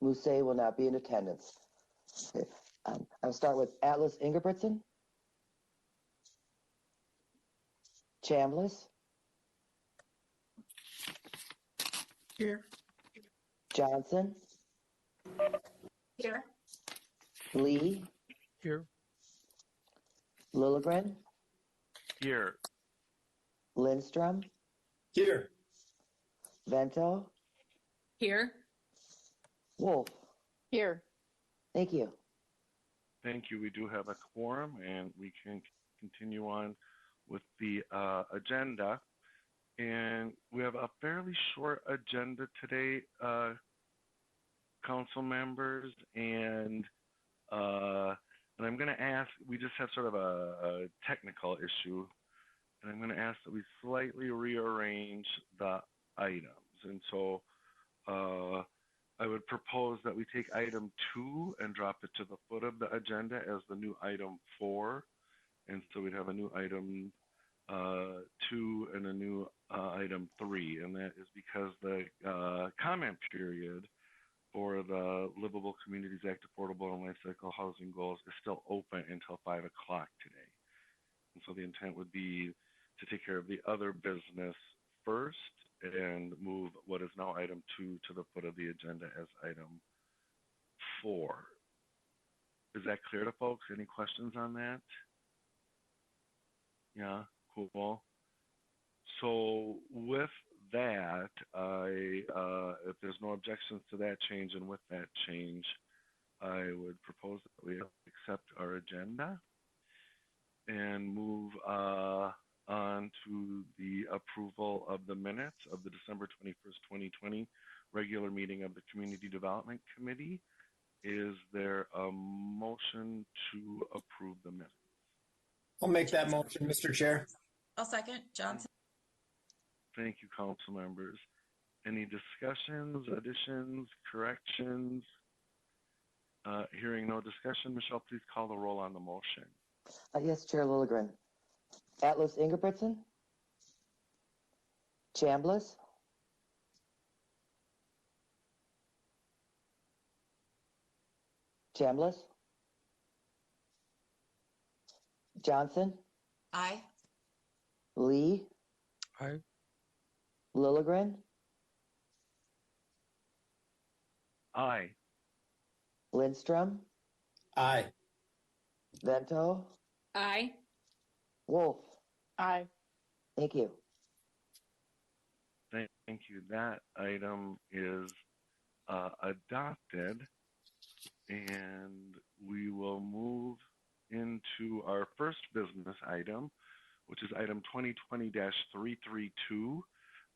Mousse will not be in attendance. Okay. I'll start with Atlas Ingebrigtsen. Chambliss. Here. Johnson. Here. Lee. Here. Lilligren. Here. Lindstrom. Here. Vento. Here. Wolf. Here. Thank you. Thank you. We do have a quorum, and we can continue on with the agenda. And we have a fairly short agenda today, council members, and I'm going to ask, we just have sort of a technical issue, and I'm going to ask that we slightly rearrange the items. And so I would propose that we take item 2 and drop it to the foot of the agenda as the new item 4. And so we'd have a new item 2 and a new item 3. And that is because the comment period for the Livable Communities Act Affordable and Lifecycle Housing Goals is still open until 5 o'clock today. And so the intent would be to take care of the other business first and move what is now item 2 to the foot of the agenda as item 4. Is that clear to folks? Any questions on that? Yeah, cool. So with that, if there's no objections to that change, and with that change, I would propose that we accept our agenda and move on to the approval of the minutes of the December 21st, 2020 regular meeting of the Community Development Committee. Is there a motion to approve the minutes? I'll make that motion, Mr. Chair. I'll second. Johnson. Thank you, council members. Any discussions, additions, corrections? Hearing no discussion, Michelle, please call the roll on the motion. Yes, Chair Lilligren. Atlas Ingebrigtsen. Chambliss. Chambliss. Johnson. Aye. Lee. Aye. Lilligren. Aye. Lindstrom. Aye. Vento. Aye. Wolf. Aye. Thank you. Thank you. That item is adopted, and we will move into our first business item, which is item 2020-332.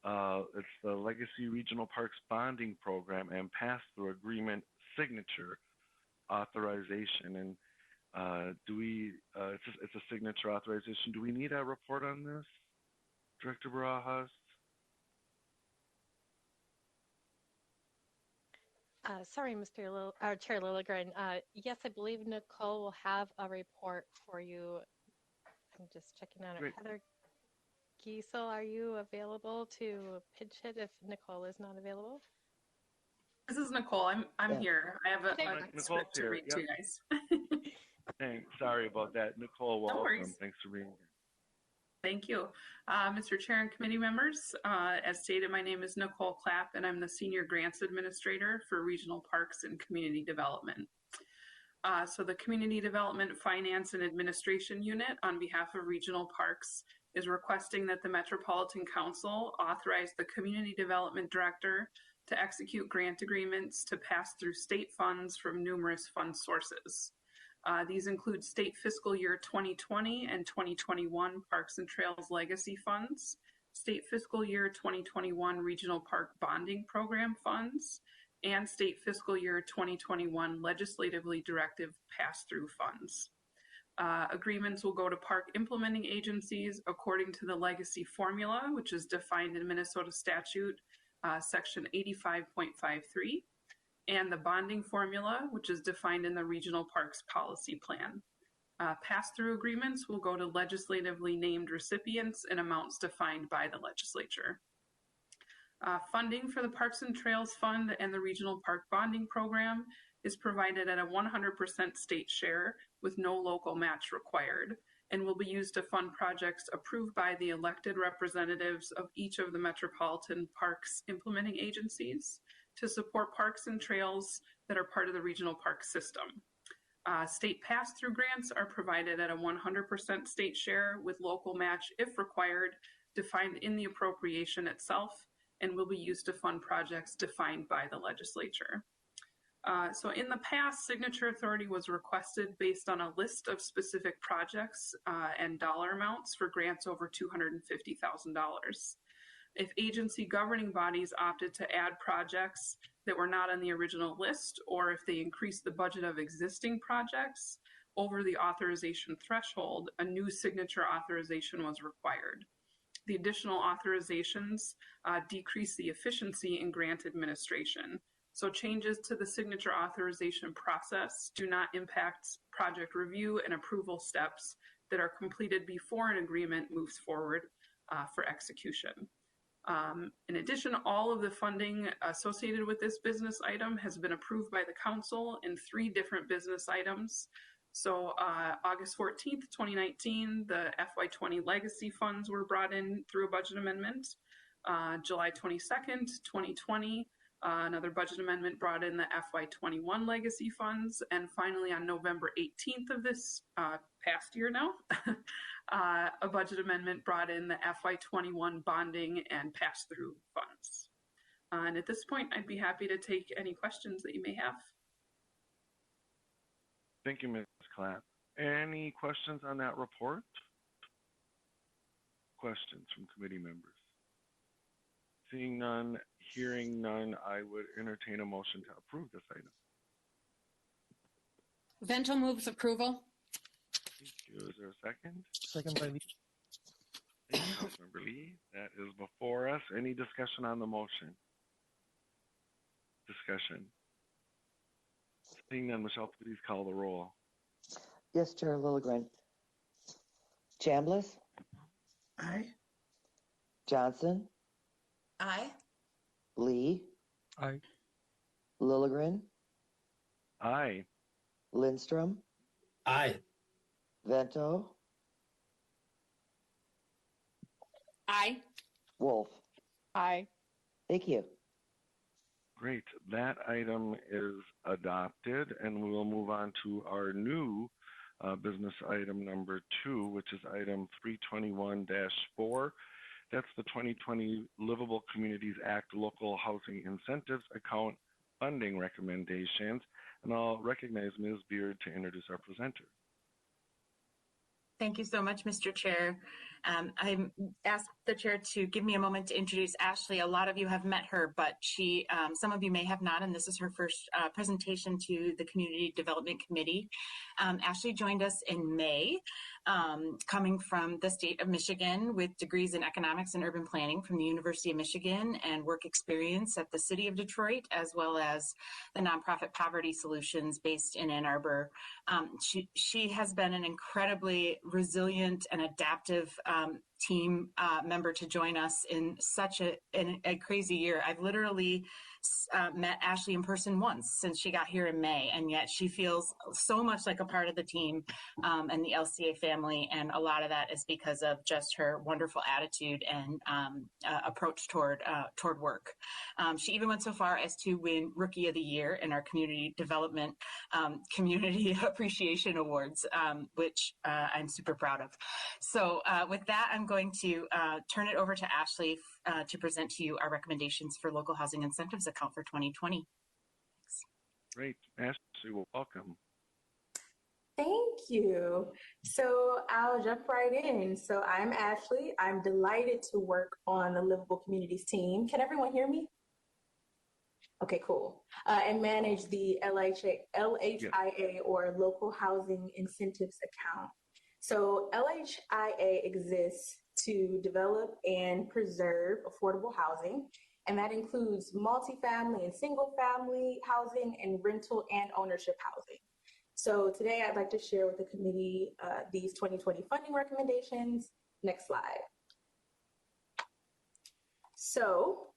It's the Legacy Regional Parks Bonding Program and Pass-Through Agreement Signature Authorization. And it's a signature authorization. Do we need a report on this, Director Barajas? Sorry, Chair Lilligren. Yes, I believe Nicole will have a report for you. I'm just checking on it. Heather Giesel, are you available to pitch it if Nicole is not available? This is Nicole. I'm here. I have a script to read to you guys. Thanks. Sorry about that. Nicole, welcome. No worries. Thanks for being here. Thank you. Mr. Chair and committee members, as stated, my name is Nicole Clapp, and I'm the Senior Grants Administrator for Regional Parks and Community Development. So the Community Development Finance and Administration Unit, on behalf of Regional Parks, is requesting that the Metropolitan Council authorize the Community Development Director to execute grant agreements to pass through state funds from numerous fund sources. These include state fiscal year 2020 and 2021 Parks and Trails Legacy Funds, state fiscal year 2021 Regional Park Bonding Program Funds, and state fiscal year 2021 Legislatively Directive Pass-Through Funds. Agreements will go to park implementing agencies according to the legacy formula, which is defined in Minnesota statute, section 85.53. and the bonding formula, which is defined in the Regional Parks Policy Plan. Pass-through agreements will go to legislatively named recipients in amounts defined by the legislature. Funding for the Parks and Trails Fund and the Regional Park Bonding Program is provided at a 100% state share with no local match required, and will be used to fund projects approved by the elected representatives of each of the Metropolitan Parks implementing agencies to support parks and trails that are part of the regional park system. State pass-through grants are provided at a 100% state share with local match if required, defined in the appropriation itself, and will be used to fund projects defined by the legislature. So in the past, signature authority was requested based on a list of specific projects and dollar amounts for grants over $250,000. If agency governing bodies opted to add projects that were not on the original list, or if they increased the budget of existing projects over the authorization threshold, a new signature authorization was required. The additional authorizations decrease the efficiency in grant administration. So changes to the signature authorization process do not impact project review and approval steps that are completed before an agreement moves forward for execution. In addition, all of the funding associated with this business item has been approved by the council in 3 different business items. So August 14th, 2019, the FY20 legacy funds were brought in through a budget amendment. July 22nd, 2020, another budget amendment brought in the FY21 legacy funds. And finally, on November 18th of this past year now, a budget amendment brought in the FY21 bonding and pass-through funds. And at this point, I'd be happy to take any questions that you may have. Thank you, Ms. Clapp. Any questions on that report? Questions from committee members? Seeing none, hearing none, I would entertain a motion to approve this item. Vento moves approval. Thank you. Is there a second? Second by Lee. Thank you, Councilmember Lee. That is before us. Any discussion on the motion? Discussion. Seeing none, Michelle, please call the roll. Yes, Chair Lilligren. Chambliss, Aye. Johnson, Aye. Lee, Aye. Lilligren, Aye. Lindstrom, Aye. Vento, Aye. Wolf. Aye. Thank you. Great. That item is adopted, and we will move on to our new business item number 2, which is item 321-4. That's the 2020 Livable Communities Act Local Housing Incentives Account funding recommendations. And I'll recognize Ms. Beard to introduce our presenter. Thank you so much, Mr. Chair. I asked the chair to give me a moment to introduce Ashley. A lot of you have met her, but some of you may have not, and this is her first presentation to the Community Development Committee. Ashley joined us in May, coming from the state of Michigan with degrees in economics and urban planning from the University of Michigan and work experience at the City of Detroit, as well as the nonprofit Poverty Solutions based in Ann Arbor. She has been an incredibly resilient and adaptive team member to join us in such a crazy year. I've literally met Ashley in person once since she got here in May, and yet she feels so much like a part of the team and the LCA family, and a lot of that is because of just her wonderful attitude and approach toward work. She even went so far as to win Rookie of the Year in our Community Development Community Appreciation Awards, which I'm super proud of. So with that, I'm going to turn it over to Ashley to present to you our recommendations for local housing incentives account for 2020. Thanks. Great. Ashley, well, welcome. Thank you. So I'll jump right in. So I'm Ashley. I'm delighted to work on the Livable Communities team. Can everyone hear me? Okay, cool. And manage the LHIA or Local Housing Incentives account. So LHIA exists to develop and preserve affordable housing, and that includes multifamily and single family housing and rental and ownership housing. So today I'd like to share with the committee these 2020 funding recommendations. Next slide. So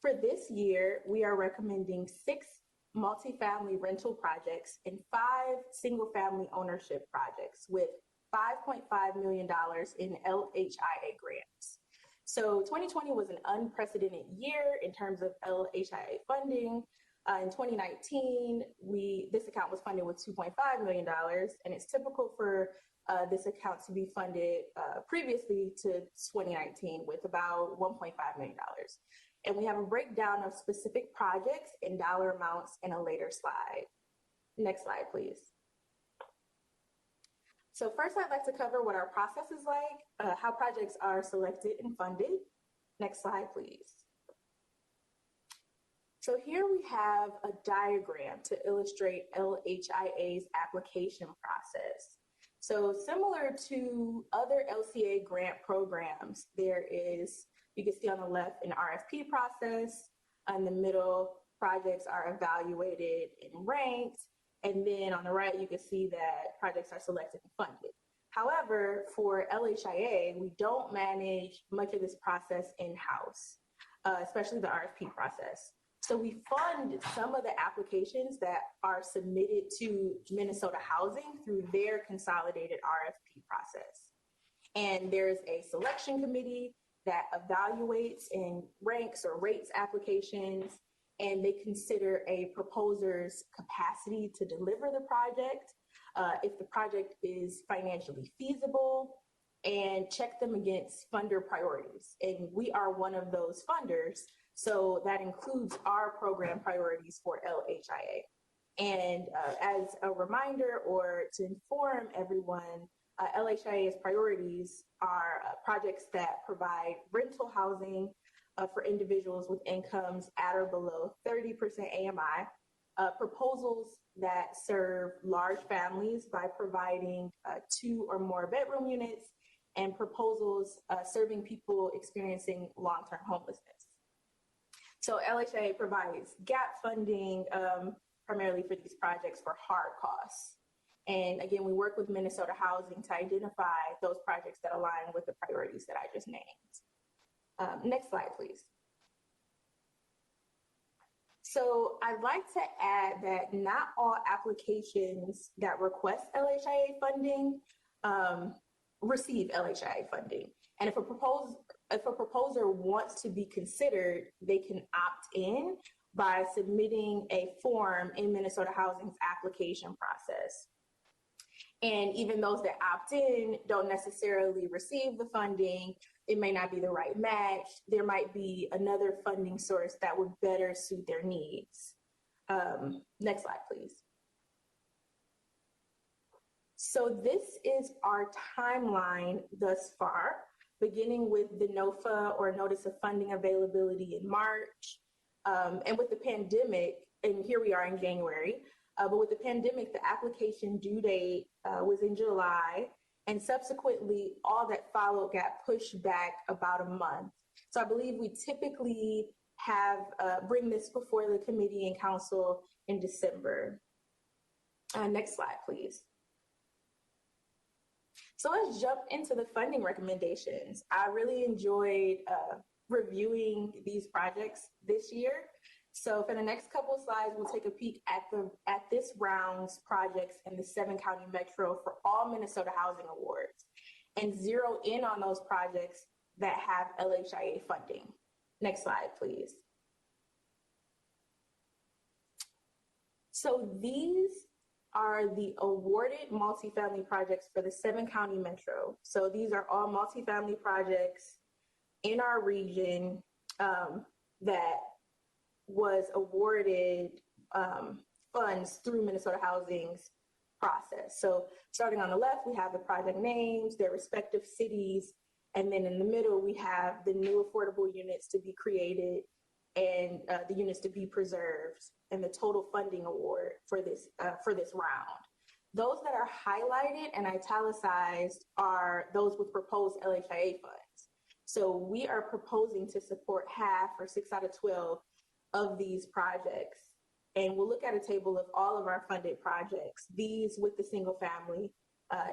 For this year, we are recommending 6 multifamily rental projects and 5 single-family ownership projects with $5.5 million in LHIA grants. So 2020 was an unprecedented year in terms of LHIA funding. In 2019, this account was funded with $2.5 million, and it's typical for this account to be funded previously to 2019 with about $1.5 million. And we have a breakdown of specific projects and dollar amounts in a later slide. Next slide, please. So first, I'd like to cover what our process is like, how projects are selected and funded. Next slide, please. So here we have a diagram to illustrate LHIA's application process. So similar to other LCA grant programs, there is, you can see on the left, an RFP process. In the middle, projects are evaluated and ranked. And then on the right, you can see that projects are selected and funded. However, for LHIA, we don't manage much of this process in-house, especially the RFP process. So we fund some of the applications that are submitted to Minnesota Housing through their consolidated RFP process. And there's a selection committee that evaluates and ranks or rates applications, and they consider a proposer's capacity to deliver the project, if the project is financially feasible, and check them against funder priorities. And we are one of those funders, so that includes our program priorities for LHIA. And as a reminder or to inform everyone, LHIA's priorities are projects that provide rental housing for individuals with incomes at or below 30% AMI, proposals that serve large families by providing 2 or more bedroom units, and proposals serving people experiencing long-term homelessness. So LHIA provides gap funding primarily for these projects for hard costs. And again, we work with Minnesota Housing to identify those projects that align with the priorities that I just named. Next slide, please. So I'd like to add that not all applications that request LHIA funding receive LHIA funding. And if a proposer wants to be considered, they can opt in by submitting a form in Minnesota Housing's application process. And even those that opt in don't necessarily receive the funding. It may not be the right match. There might be another funding source that would better suit their needs. Next slide, please. So this is our timeline thus far, beginning with the NOFA or Notice of Funding Availability in March. And with the pandemic, and here we are in January, but with the pandemic, the application due date was in July, and subsequently all that followed got pushed back about a month. So I believe we typically have bring this before the committee and council in December. Next slide, please. So let's jump into the funding recommendations. I really enjoyed reviewing these projects this year. So for the next couple of slides, we'll take a peek at this round's projects in the 7-county metro for all Minnesota Housing Awards and zero in on those projects that have LHIA funding. Next slide, please. So these are the awarded multifamily projects for the 7-county metro. So these are all multifamily projects in our region that was awarded funds through Minnesota Housing's process. So starting on the left, we have the project names, their respective cities, and then in the middle, we have the new affordable units to be created and the units to be preserved and the total funding award for this round. Those that are highlighted and italicized are those with proposed LHIA funds. So we are proposing to support half or 6 out of 12 of these projects. And we'll look at a table of all of our funded projects, these with the single family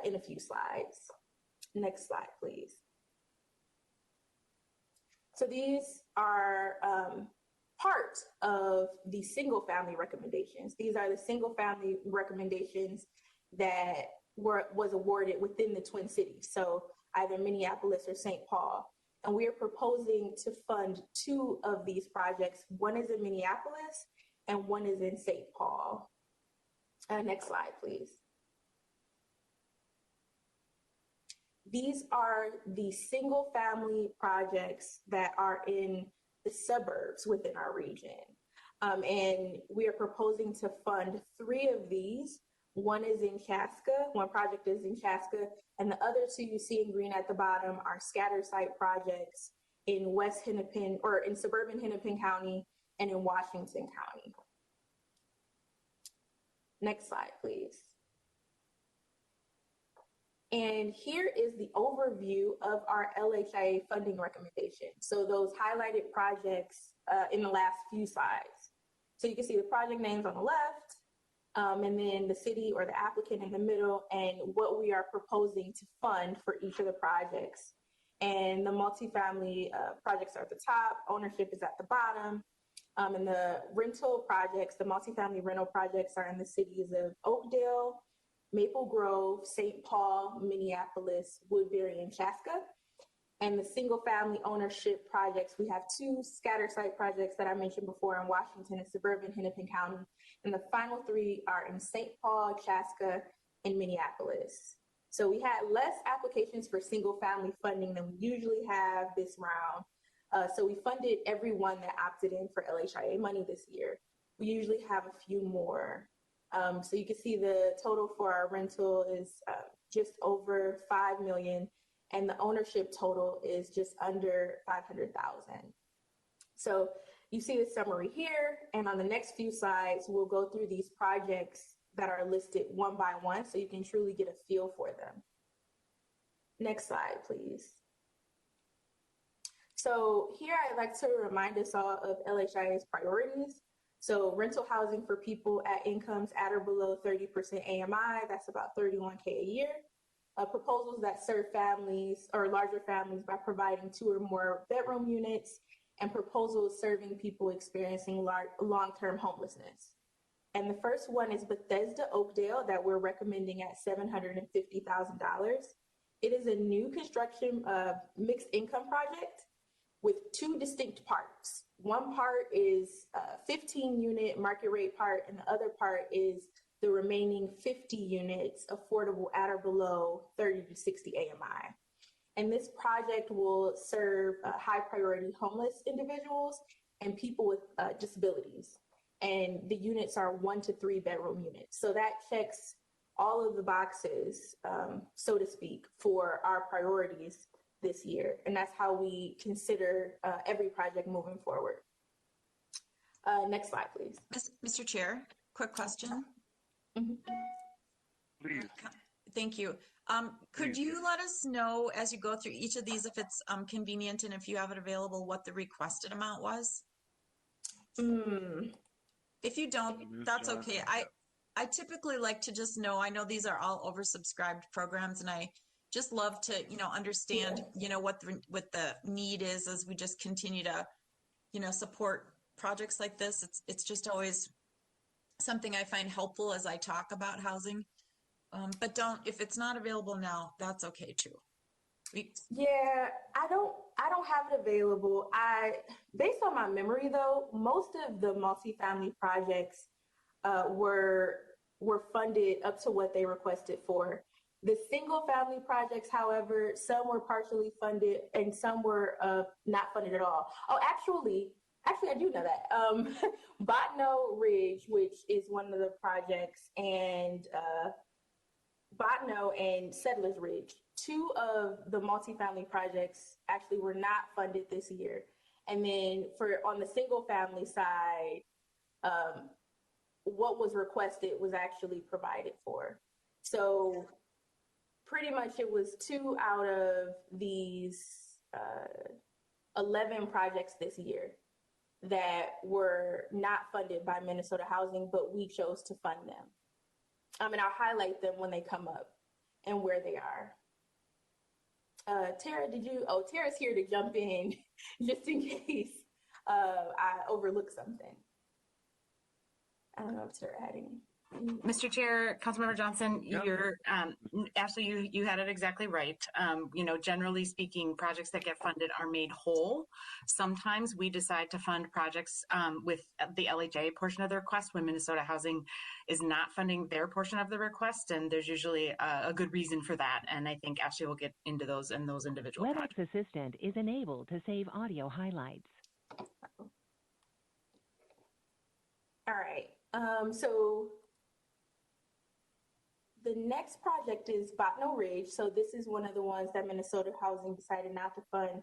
in a few slides. Next slide, please. So these are part of the single family recommendations. These are the single family recommendations that was awarded within the Twin Cities, so either Minneapolis or St. Paul. And we are proposing to fund 2 of these projects. One is in Minneapolis and one is in St. Paul. Next slide, please. These are the single family projects that are in the suburbs within our region. And we are proposing to fund 3 of these. One is in Chaska, one project is in Chaska, and the other 2 you see in green at the bottom are scatter site projects in West Hennepin, or in suburban Hennepin County and in Washington County. Next slide, please. And here is the overview of our LHIA funding recommendation. So those highlighted projects in the last few slides. So you can see the project names on the left, and then the city or the applicant in the middle, and what we are proposing to fund for each of the projects. And the multifamily projects are at the top, ownership is at the bottom, and the rental projects, the multifamily rental projects are in the cities of Oakdale, Maple Grove, St. Paul, Minneapolis, Woodbury, and Chaska. And the single family ownership projects, we have 2 scatter site projects that I mentioned before in Washington and suburban Hennepin County. And the final 3 are in St. Paul, Chaska, and Minneapolis. So we had less applications for single family funding than we usually have this round. So we funded everyone that opted in for LHIA money this year. We usually have a few more. So you can see the total for our rental is just over 5 million, and the ownership total is just under 500,000. So you see the summary here, and on the next few slides, we'll go through these projects that are listed one by one so you can truly get a feel for them. Next slide, please. So here I'd like to remind us all of LHIA's priorities. So rental housing for people at incomes at or below 30% AMI, that's about $31K a year. Proposals that serve families or larger families by providing 2 or more bedroom units, and proposals serving people experiencing long-term homelessness. And the first one is Bethesda Oakdale that we're recommending at $750,000. It is a new construction mixed income project with 2 distinct parts. One part is a 15-unit market rate part, and the other part is the remaining 50 units affordable at or below 30 to 60 AMI. And this project will serve high priority homeless individuals and people with disabilities. And the units are 1 to 3 bedroom units. So that checks all of the boxes, so to speak, for our priorities this year. And that's how we consider every project moving forward. Next slide, please. Mr. Chair, quick question. Mm-hmm. Please. Thank you. Could you let us know as you go through each of these, if it's convenient and if you have it available, what the requested amount was? If you don't, that's okay. I typically like to just know, I know these are all oversubscribed programs, and I just love to, understand, what the need is as we just continue to, support projects like this. It's just always something I find helpful as I talk about housing. But if it's not available now, that's okay too. Yeah, I don't have it available. Based on my memory though, most of the multifamily projects were funded up to what they requested for. The single family projects, however, some were partially funded and some were not funded at all. Oh, actually, I do know that. Botneau Ridge, which is one of the projects, and Botneau and Settlers Ridge, 2 of the multifamily projects actually were not funded this year. And then on the single family side, what was requested was actually provided for. So pretty much it was 2 out of these 11 projects this year that were not funded by Minnesota Housing, but we chose to fund them. And I'll highlight them when they come up and where they are. Tara, Tara's here to jump in just in case I overlooked something. I don't know if Sarah had any. Mr. Chair, Councilmember Johnson, Yep. you're Ashley, you had it exactly right. Generally speaking, projects that get funded are made whole. Sometimes we decide to fund projects with the LHA portion of the request when Minnesota Housing is not funding their portion of the request, and there's usually a good reason for that. And I think Ashley will get into those in those individual projects. WebEx Assistant is enabled to save audio highlights. All right. So the next project is Botneau Ridge. So this is one of the ones that Minnesota Housing decided not to fund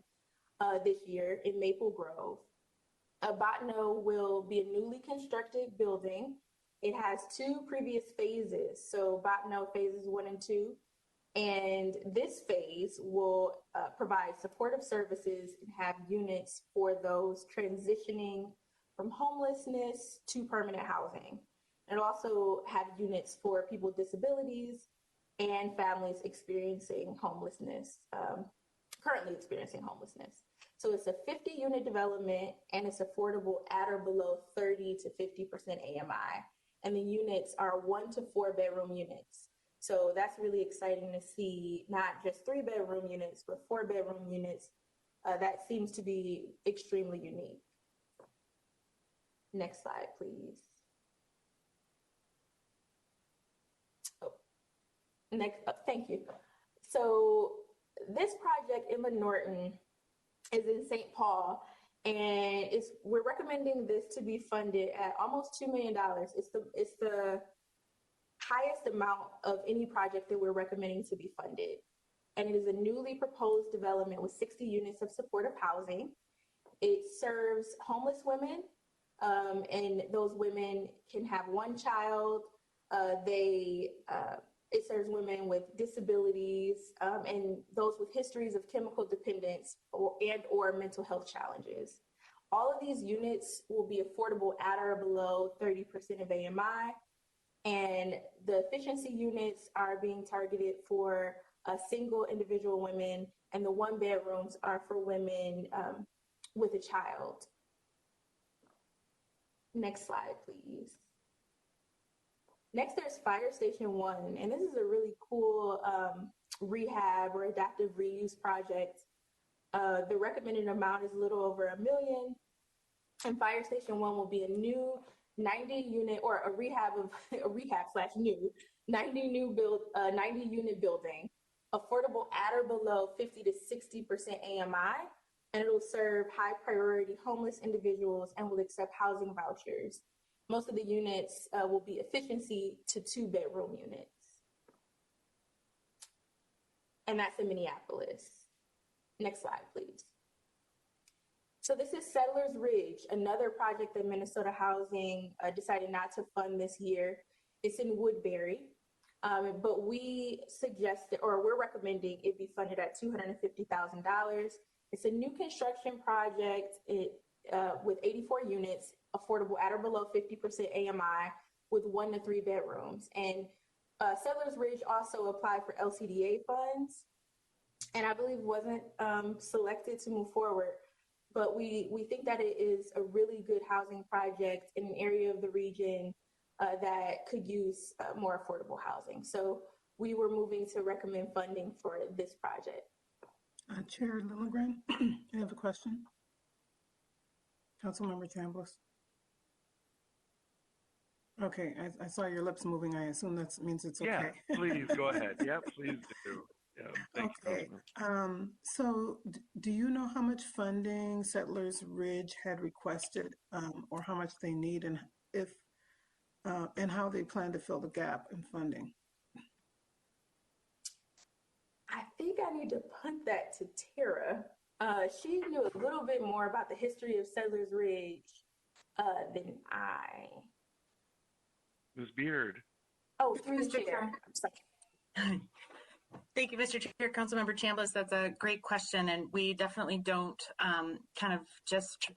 this year in Maple Grove. Botneau will be a newly constructed building. It has 2 previous phases. So Botneau phases 1 and 2. And this phase will provide supportive services and have units for those transitioning from homelessness to permanent housing. It'll also have units for people with disabilities and families experiencing homelessness, currently experiencing homelessness. So it's a 50-unit development, and it's affordable at or below 30 to 50% AMI. And the units are 1 to 4 bedroom units. So that's really exciting to see, not just 3-bedroom units, but 4-bedroom units. That seems to be extremely unique. Next slide, please. Thank you. So this project, Emma Norton, is in St. Paul, and we're recommending this to be funded at almost $2 million. It's the highest amount of any project that we're recommending to be funded. And it is a newly proposed development with 60 units of supportive housing. It serves homeless women, and those women can have 1 child. It serves women with disabilities and those with histories of chemical dependence or mental health challenges. All of these units will be affordable at or below 30% of AMI. And the efficiency units are being targeted for single individual women, and the 1-bedrooms are for women with a child. Next slide, please. Next, there's Fire Station 1, and this is a really cool rehab or adaptive reuse project. The recommended amount is a little over $1 million, and Fire Station 1 will be a new 90-unit or a rehab/new 90-unit building, affordable at or below 50 to 60% AMI, and it'll serve high-priority homeless individuals and will accept housing vouchers. Most of the units will be efficiency to 2-bedroom units. And that's in Minneapolis. Next slide, please. So this is Settlers Ridge, another project that Minnesota Housing decided not to fund this year. It's in Woodbury, but we suggested, or we're recommending it be funded at $250,000. It's a new construction project with 84 units, affordable at or below 50% AMI, with 1 to 3 bedrooms. And Settlers Ridge also applied for LCDA funds, and I believe wasn't selected to move forward. But we think that it is a really good housing project in an area of the region that could use more affordable housing. So we were moving to recommend funding for this project. Chair Lilligren, I have a question. Councilmember Chambliss. Okay, I saw your lips moving. I assume that means it's okay. Yeah, please go ahead. Yeah, please do. Yeah, thanks, okay. So do you know how much funding Settlers Ridge had requested, or how much they need, and and how they plan to fill the gap in funding? I think I need to punt that to Tara. She knew a little bit more about the history of Settlers Ridge than I. Ms. Beard. Oh, through the chair. I'm sorry. Thank you, Mr. Chair. Councilmember Chambliss, that's a great question, and we definitely don't kind of just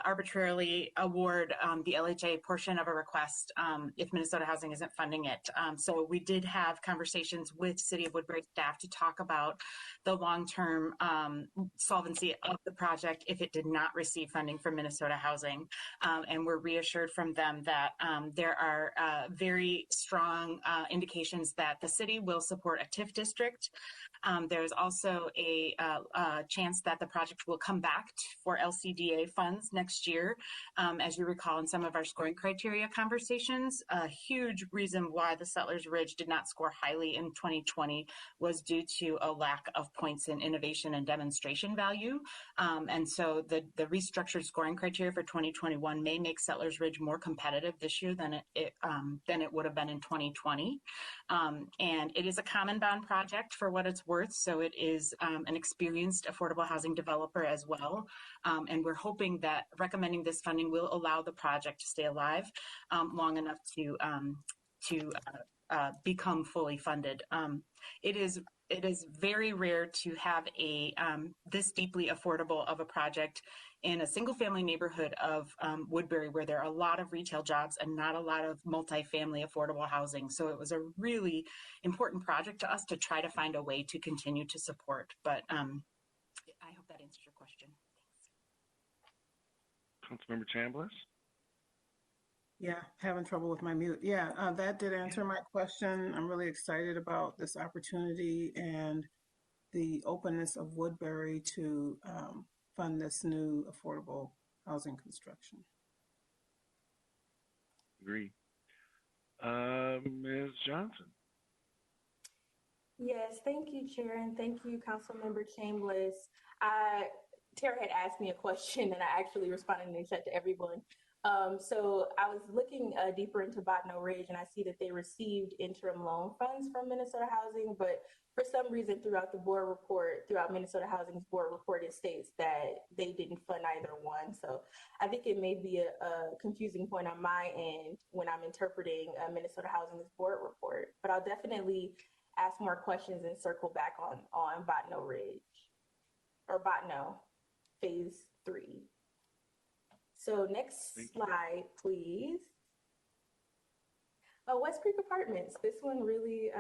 arbitrarily award the LHA portion of a request if Minnesota Housing isn't funding it. So we did have conversations with City of Woodbury staff to talk about the long-term solvency of the project if it did not receive funding from Minnesota Housing. And we're reassured from them that there are very strong indications that the city will support a TIF district. There's also a chance that the project will come back for LCDA funds next year. As you recall in some of our scoring criteria conversations, a huge reason why the Settlers Ridge did not score highly in 2020 was due to a lack of points in innovation and demonstration value. And so the restructured scoring criteria for 2021 may make Settlers Ridge more competitive this year than it would have been in 2020. And it is a common bond project for what it's worth. So it is an experienced affordable housing developer as well. And we're hoping that recommending this funding will allow the project to stay alive long enough to become fully funded. It is very rare to have a this deeply affordable of a project in a single family neighborhood of Woodbury, where there are a lot of retail jobs and not a lot of multifamily affordable housing. So it was a really important project to us to try to find a way to continue to support. But I hope that answers your question. Thanks. Councilmember Chambliss? Yeah, having trouble with my mute. Yeah, that did answer my question. I'm really excited about this opportunity and the openness of Woodbury to fund this new affordable housing construction. Agree. Ms. Johnson? Yes, thank you, Chair, and thank you, Councilmember Chambliss. Tara had asked me a question, and I actually responded in the chat to everyone. So I was looking deeper into Botneau Ridge, and I see that they received interim loan funds from Minnesota Housing, but for some reason throughout the board report, throughout Minnesota Housing's board report, it states that they didn't fund either one. So I think it may be a confusing point on my end when I'm interpreting Minnesota Housing's board report, but I'll definitely ask more questions and circle back on Botneau Ridge, or Botneau Phase 3. So next slide, please. West Creek Apartments. This one really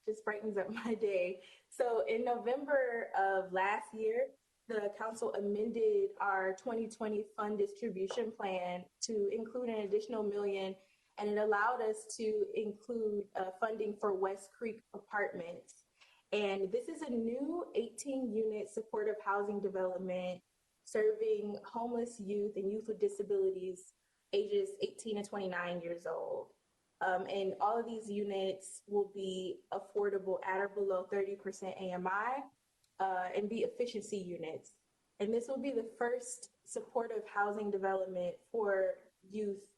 just brightens up my day. So in November of last year, the council amended our 2020 fund distribution plan to include an additional $1 million, and it allowed us to include funding for West Creek Apartments. And this is a new 18-unit supportive housing development serving homeless youth and youth with disabilities ages 18 to 29 years old. And all of these units will be affordable at or below 30% AMI and be efficiency units. And this will be the first supportive housing development for youth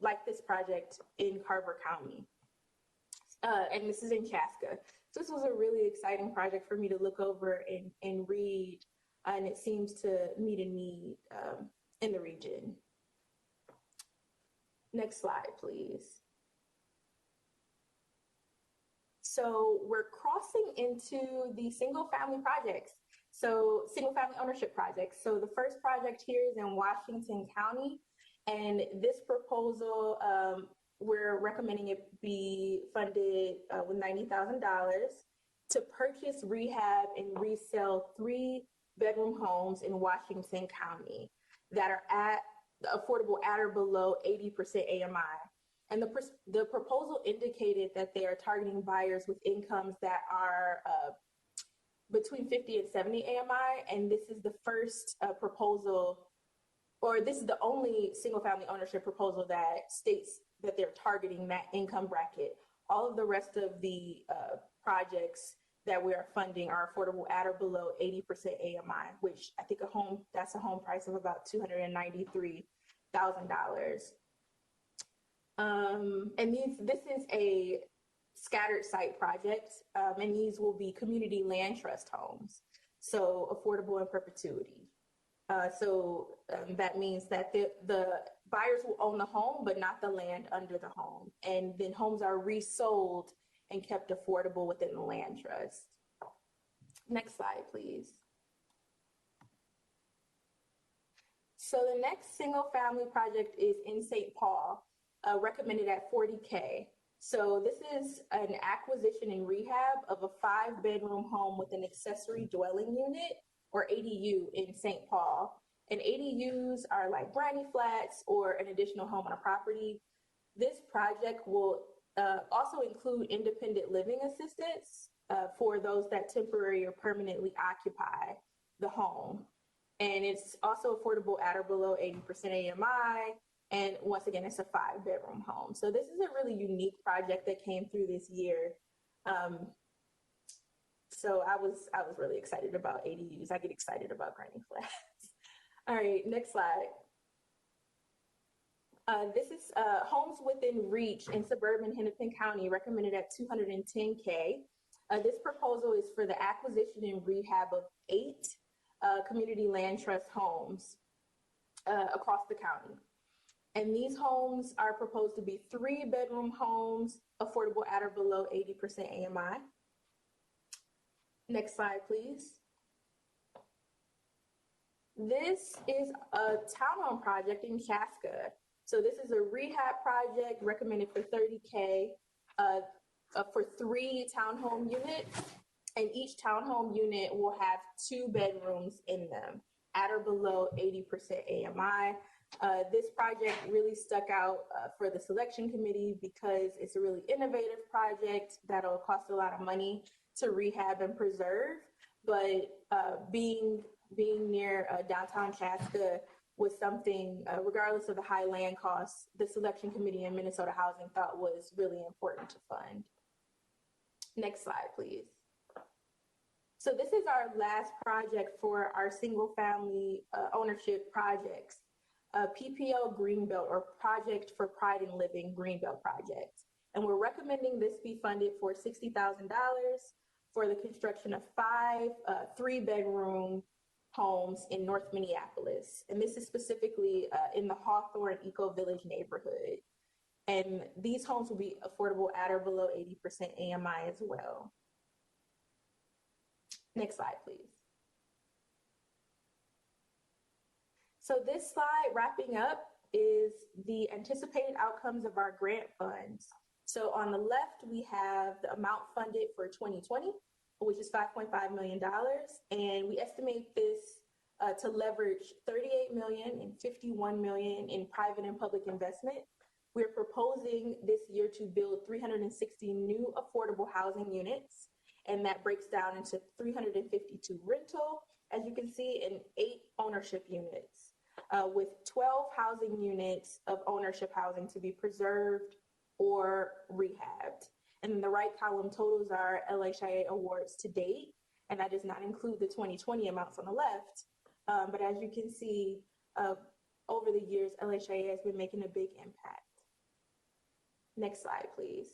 like this project in Carver County. And this is in Chaska. So this was a really exciting project for me to look over and read, and it seems to meet a need in the region. Next slide, please. So we're crossing into the single family projects. So single family ownership projects. So the first project here is in Washington County. And this proposal, we're recommending it be funded with $90,000 to purchase, rehab, and resell 3-bedroom homes in Washington County that are at affordable at or below 80% AMI. And the proposal indicated that they are targeting buyers with incomes that are between 50 and 70 AMI. And this is the first proposal, or this is the only single family ownership proposal that states that they're targeting that income bracket. All of the rest of the projects that we are funding are affordable at or below 80% AMI, which I think that's a home price of about $293,000. And this is a scattered site project, and these will be community land trust homes, so affordable in perpetuity. That means that the buyers will own the home, but not the land under the home. And then homes are resold and kept affordable within the land trust. Next slide, please. So the next single family project is in St. Paul, recommended at $40K. So this is an acquisition and rehab of a 5-bedroom home with an accessory dwelling unit, or ADU, in St. Paul. And ADUs are like granny flats or an additional home on a property. This project will also include independent living assistance for those that temporarily or permanently occupy the home. And it's also affordable at or below 80% AMI. And once again, it's a 5-bedroom home. So this is a really unique project that came through this year. So I was really excited about ADUs. I get excited about granny flats. All right, next slide. This is homes within reach in suburban Hennepin County, recommended at $210K. This proposal is for the acquisition and rehab of 8 community land trust homes across the county. And these homes are proposed to be 3-bedroom homes, affordable at or below 80% AMI. Next slide, please. This is a townhome project in Chaska. So this is a rehab project recommended for $30K for 3 townhome units. And each townhome unit will have 2 bedrooms in them at or below 80% AMI. This project really stuck out for the selection committee because it's a really innovative project that'll cost a lot of money to rehab and preserve. But being near downtown Chaska was something, regardless of the high land costs, the selection committee and Minnesota Housing thought was really important to fund. Next slide, please. So this is our last project for our single family ownership projects. PPL Greenbelt, or Project for Pride in Living Greenbelt project. And we're recommending this be funded for $60,000 for the construction of 5 3-bedroom homes in North Minneapolis. And this is specifically in the Hawthorne Eco Village neighborhood. And these homes will be affordable at or below 80% AMI as well. Next slide, please. So this slide, wrapping up, is the anticipated outcomes of our grant funds. So on the left, we have the amount funded for 2020, which is $5.5 million. And we estimate this to leverage $38 million and $51 million in private and public investment. We're proposing this year to build 360 new affordable housing units. And that breaks down into 352 rental, as you can see, and 8 ownership units, with 12 housing units of ownership housing to be preserved or rehabbed. And then the right column totals our LHIA awards to date, and that does not include the 2020 amounts on the left. But as you can see, over the years, LHIA has been making a big impact. Next slide, please.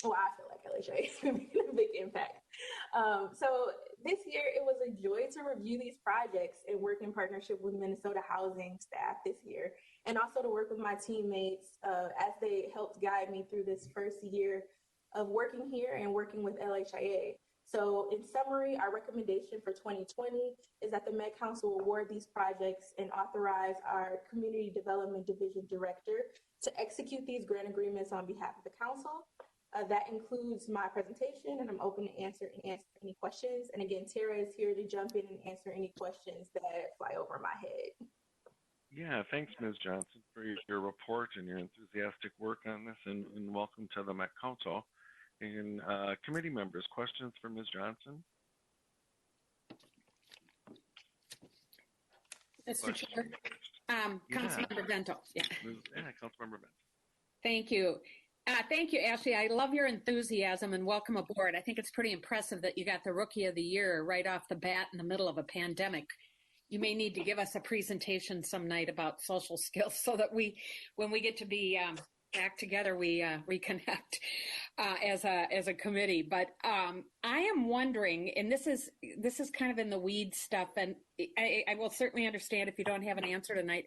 Well, I feel like LHIA has been making a big impact. So this year, it was a joy to review these projects and work in partnership with Minnesota Housing staff this year, and also to work with my teammates as they helped guide me through this first year of working here and working with LHIA. So in summary, our recommendation for 2020 is that the Met Council award these projects and authorize our Community Development Division Director to execute these grant agreements on behalf of the Council. That includes my presentation, and I'm open to answer any questions. And again, Tara is here to jump in and answer any questions that fly over my head. Yeah, thanks, Ms. Johnson, for your report and your enthusiastic work on this, and welcome to the Met Council. And committee members, questions for Ms. Johnson? Mr. Chair, Councilmember Bento. Yeah. Councilmember Bento. Thank you. Thank you, Ashley. I love your enthusiasm and welcome aboard. I think it's pretty impressive that you got the Rookie of the Year right off the bat in the middle of a pandemic. You may need to give us a presentation some night about social skills so that when we get to be back together, we reconnect as a committee. But I am wondering, and this is kind of in the weeds stuff, and I will certainly understand if you don't have an answer tonight,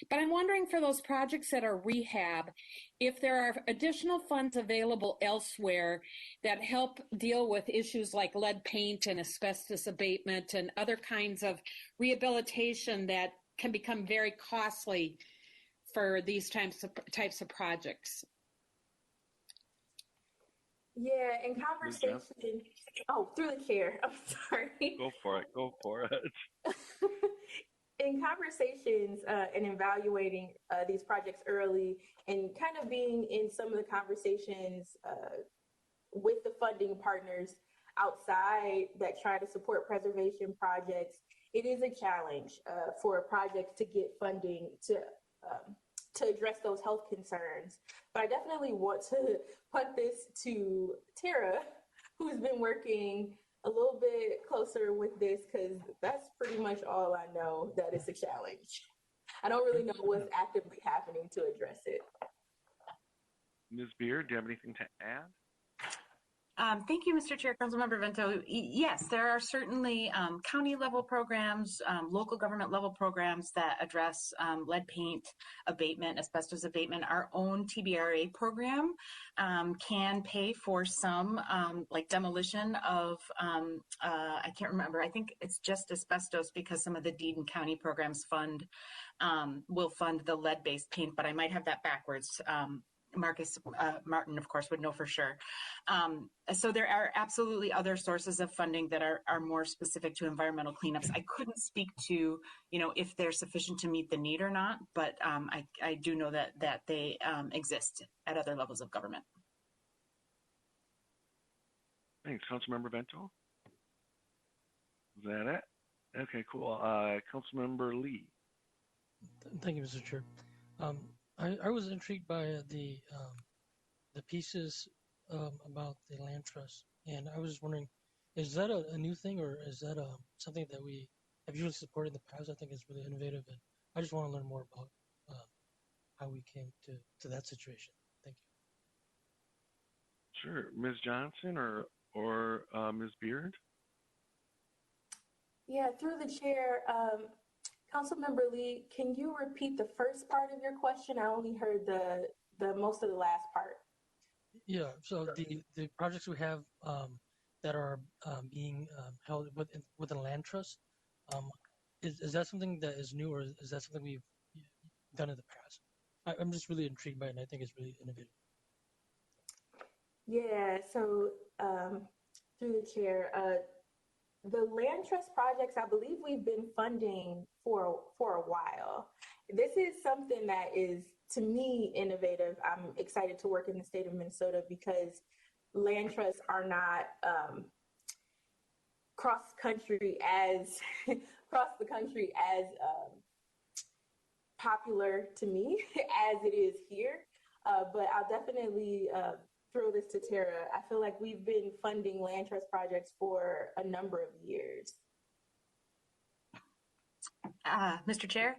but I'm wondering for those projects that are rehab, if there are additional funds available elsewhere that help deal with issues like lead paint and asbestos abatement and other kinds of rehabilitation that can become very costly for these types of projects. Yeah, in conversation, through the chair, I'm sorry. Go for it. In conversations and evaluating these projects early and kind of being in some of the conversations with the funding partners outside that try to support preservation projects, it is a challenge for projects to get funding to address those health concerns. But I definitely want to put this to Tara, who's been working a little bit closer with this, because that's pretty much all I know, that it's a challenge. I don't really know what's actively happening to address it. Ms. Beard, do you have anything to add? Thank you, Mr. Chair, Councilmember Vento. Yes, there are certainly county level programs, local government level programs that address lead paint abatement, asbestos abatement. Our own TBRA program can pay for some like demolition of, I can't remember, I think it's just asbestos, because some of the Deed and County programs will fund the lead-based paint, but I might have that backwards. Martin, of course, would know for sure. So there are absolutely other sources of funding that are more specific to environmental cleanups. I couldn't speak to, if they're sufficient to meet the need or not, but I do know that they exist at other levels of government. Thanks. Councilmember Bento? Is that it? Okay, cool. Councilmember Lee. Thank you, Mr. Chair. I was intrigued by the pieces about the land trust, and I was just wondering, is that a new thing, or is that something that we have usually supported in the past? I think it's really innovative, and I just want to learn more about how we came to that situation. Thank you. Sure. Ms. Johnson or Ms. Beard? Yeah, through the chair, Councilmember Lee, can you repeat the first part of your question? I only heard the most of the last part. Yeah, so the projects we have that are being held within a land trust, is that something that is new, or is that something we've done in the past? I'm just really intrigued by it, and I think it's really innovative. Yeah, so through the chair, the land trust projects, I believe we've been funding for a while. This is something that is, to me, innovative. I'm excited to work in the state of Minnesota because land trusts are not across the country as popular to me as it is here. But I'll definitely throw this to Tara. I feel like we've been funding land trust projects for a number of years. Mr. Chair,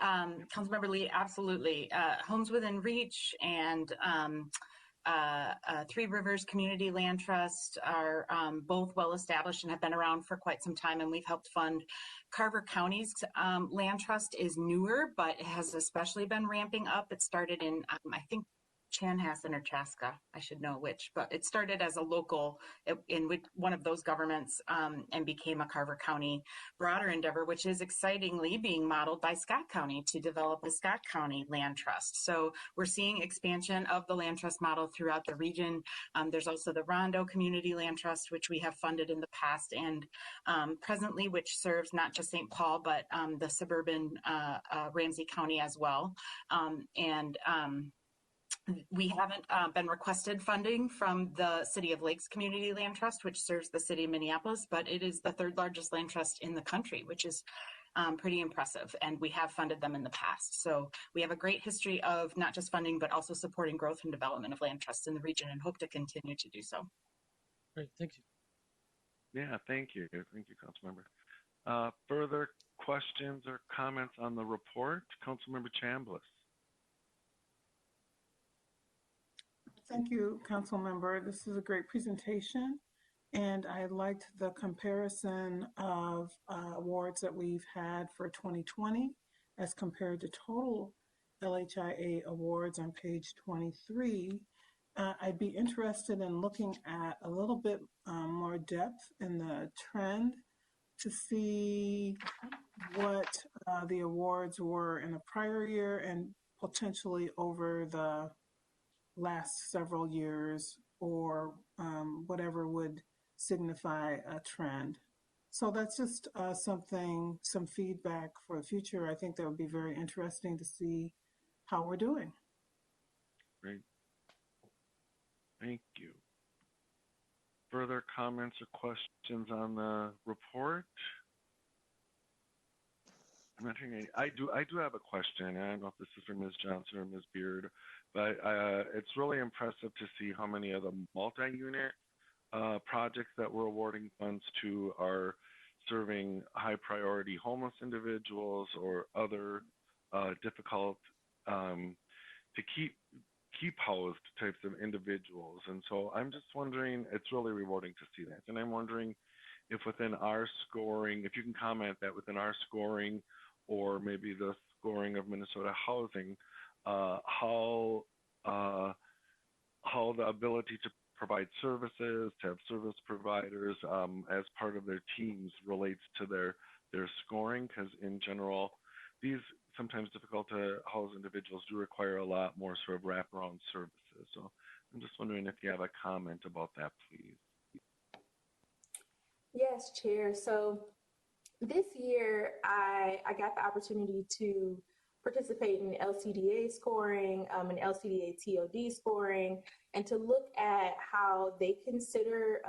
Councilmember Lee, absolutely. Homes Within Reach and Three Rivers Community Land Trust are both well established and have been around for quite some time, and we've helped fund Carver County's land trust is newer, but it has especially been ramping up. It started in, I think, Chanhassen or Chaska, I should know which, but it started as a local in one of those governments and became a Carver County broader endeavor, which is excitingly being modeled by Scott County to develop the Scott County Land Trust. So we're seeing expansion of the land trust model throughout the region. There's also the Rondo Community Land Trust, which we have funded in the past and presently, which serves not just St. Paul, but the suburban Ramsey County as well. We haven't been requested funding from the City of Lakes Community Land Trust, which serves the city of Minneapolis, but it is the third largest land trust in the country, which is pretty impressive. And we have funded them in the past. So we have a great history of not just funding, but also supporting growth and development of land trusts in the region and hope to continue to do so. Great, thank you. Yeah, thank you. Thank you, Councilmember. Further questions or comments on the report? Councilmember Chambliss. Thank you, Council Member. This is a great presentation, and I liked the comparison of awards that we've had for 2020 as compared to total LHIA awards on page 23. I'd be interested in looking at a little bit more depth in the trend to see what the awards were in a prior year and potentially over the last several years, or whatever would signify a trend. So that's just some feedback for the future. I think that would be very interesting to see how we're doing. Great. Thank you. Further comments or questions on the report? I'm not hearing any. I do have a question. I don't know if this is for Ms. Johnson or Ms. Beard, but it's really impressive to see how many of the multi-unit projects that we're awarding funds to are serving high priority homeless individuals or other difficult to keep housed types of individuals. And so I'm just wondering, it's really rewarding to see that. And I'm wondering if within our scoring, if you can comment that within our scoring or maybe the scoring of Minnesota housing, how the ability to provide services, to have service providers as part of their teams relates to their scoring, because in general, these sometimes difficult to house individuals do require a lot more sort of wraparound services. So I'm just wondering if you have a comment about that, please. Yes, Chair. So this year, I got the opportunity to participate in Lcda scoring and Lcda TOD scoring, and to look at how they consider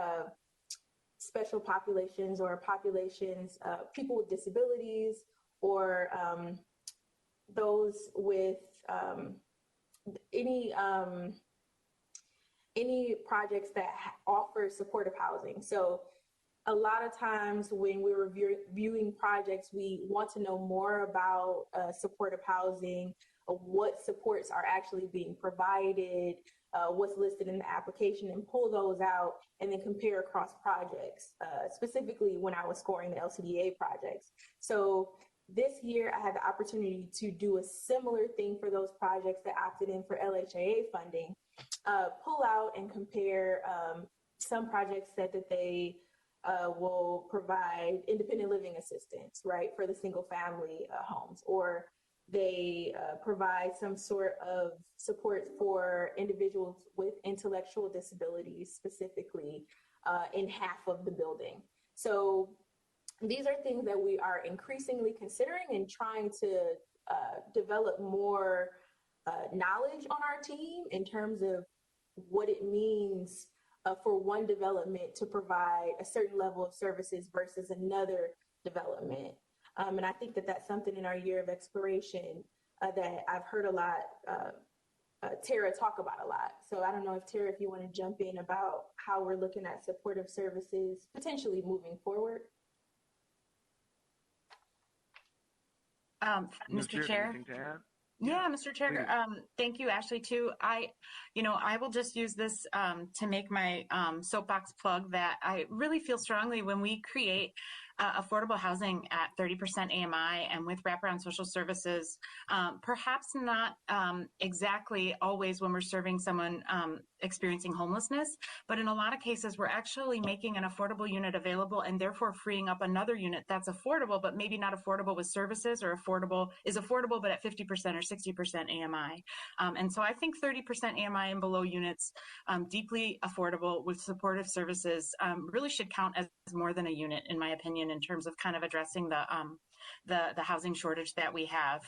special populations or populations, people with disabilities, or those with any projects that offer supportive housing. So a lot of times when we're reviewing projects, we want to know more about supportive housing, what supports are actually being provided, what's listed in the application, and pull those out and then compare across projects, specifically when I was scoring the Lcda projects. So this year I had the opportunity to do a similar thing for those projects that opted in for LHIA funding, pull out and compare some projects that they will provide independent living assistance, right, for the single family homes, or they provide some sort of support for individuals with intellectual disabilities, specifically in half of the building. So these are things that we are increasingly considering and trying to develop more knowledge on our team in terms of what it means for one development to provide a certain level of services versus another development. And I think that that's something in our year of exploration that I've heard a lot, Tara talk about a lot. So I don't know if Tara, if you want to jump in about how we're looking at supportive services potentially moving forward. Mr. Chair. Anything to add? Yeah, Mr. Chair, thank you, Ashley, too. I will just use this to make my soapbox plug that I really feel strongly when we create affordable housing at 30% AMI and with wraparound social services, perhaps not exactly always when we're serving someone experiencing homelessness, but in a lot of cases, we're actually making an affordable unit available and therefore freeing up another unit that's affordable, but maybe not affordable with services, or is affordable, but at 50% or 60% AMI. And so I think 30% AMI and below units, deeply affordable with supportive services, really should count as more than a unit, in my opinion, in terms of kind of addressing the housing shortage that we have.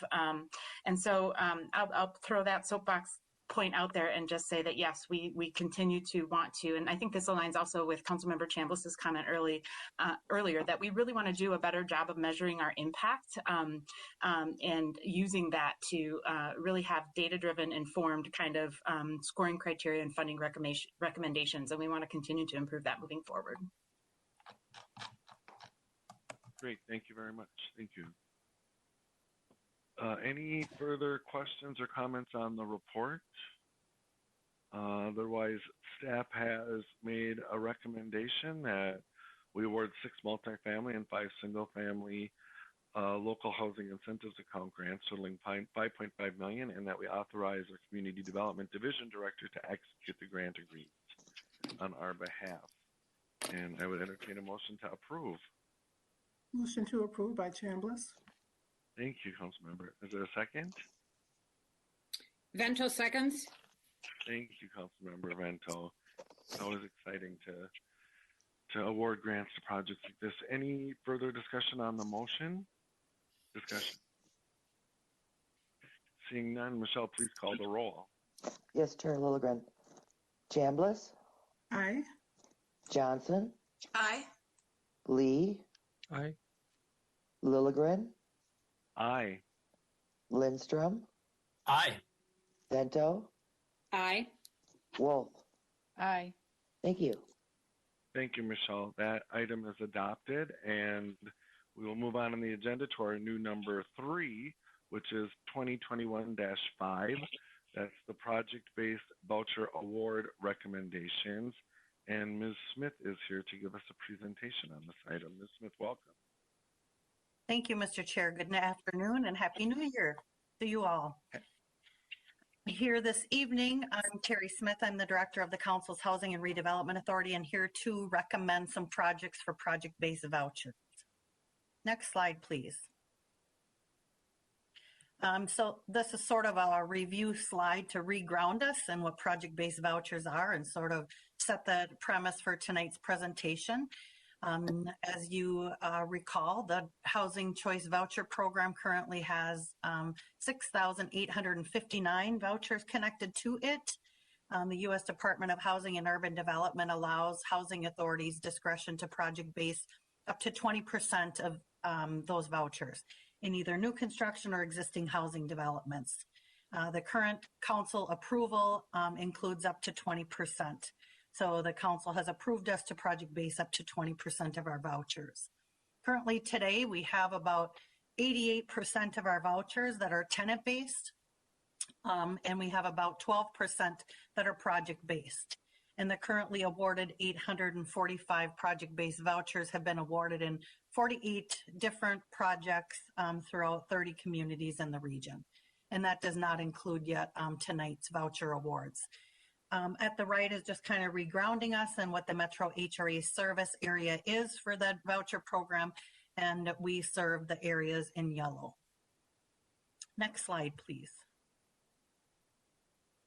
And so I'll throw that soapbox point out there and just say that, yes, we continue to want to, and I think this aligns also with Councilmember Chambliss's comment earlier, that we really want to do a better job of measuring our impact and using that to really have data-driven, informed kind of scoring criteria and funding recommendations, and we want to continue to improve that moving forward. Great, thank you very much. Thank you. Any further questions or comments on the report? Otherwise, staff has made a recommendation that we award 6 multifamily and 5 single-family local housing incentives account grants totaling $5.5 million, and that we authorize our Community Development Division Director to execute the grant agreement on our behalf. And I would entertain a motion to approve. Motion to approve by Chambliss. Thank you, Councilmember. Is there a second? Vento seconds. Thank you, Councilmember Vento. It's always exciting to award grants to projects like this. Any further discussion on the motion? Discussion. Seeing none, Michelle, please call the roll. Yes, Chair Lilligren. Chambliss, Aye. Johnson, Aye. Lee, Aye. Lilligren, Aye. Lindstrom, Aye. Vento, Aye. Wolf. Aye. Thank you. Thank you, Michelle. That item is adopted, and we will move on the agenda to our new number 3, which is 2021-5. That's the project-based voucher award recommendations. And Ms. Smith is here to give us a presentation on this item. Ms. Smith, welcome. Thank you, Mr. Chair. Good afternoon and Happy New Year to you all. Here this evening, I'm Terry Smith. I'm the Director of the Council's Housing and Redevelopment Authority, and here to recommend some projects for project-based vouchers. Next slide, please. So this is sort of a review slide to reground us and what project-based vouchers are and sort of set the premise for tonight's presentation. As you recall, the Housing Choice Voucher Program currently has 6,859 vouchers connected to it. The U.S. Department of Housing and Urban Development allows housing authorities discretion to project-base up to 20% of those vouchers in either new construction or existing housing developments. The current council approval includes up to 20%. So the council has approved us to project base up to 20% of our vouchers. Currently today, we have about 88% of our vouchers that are tenant based, and we have about 12% that are project based. And the currently awarded 845 project-based vouchers have been awarded in 48 different projects throughout 30 communities in the region. And that does not include yet tonight's voucher awards. At the right is just kind of regrounding us and what the Metro HRA service area is for the voucher program, and we serve the areas in yellow. Next slide, please.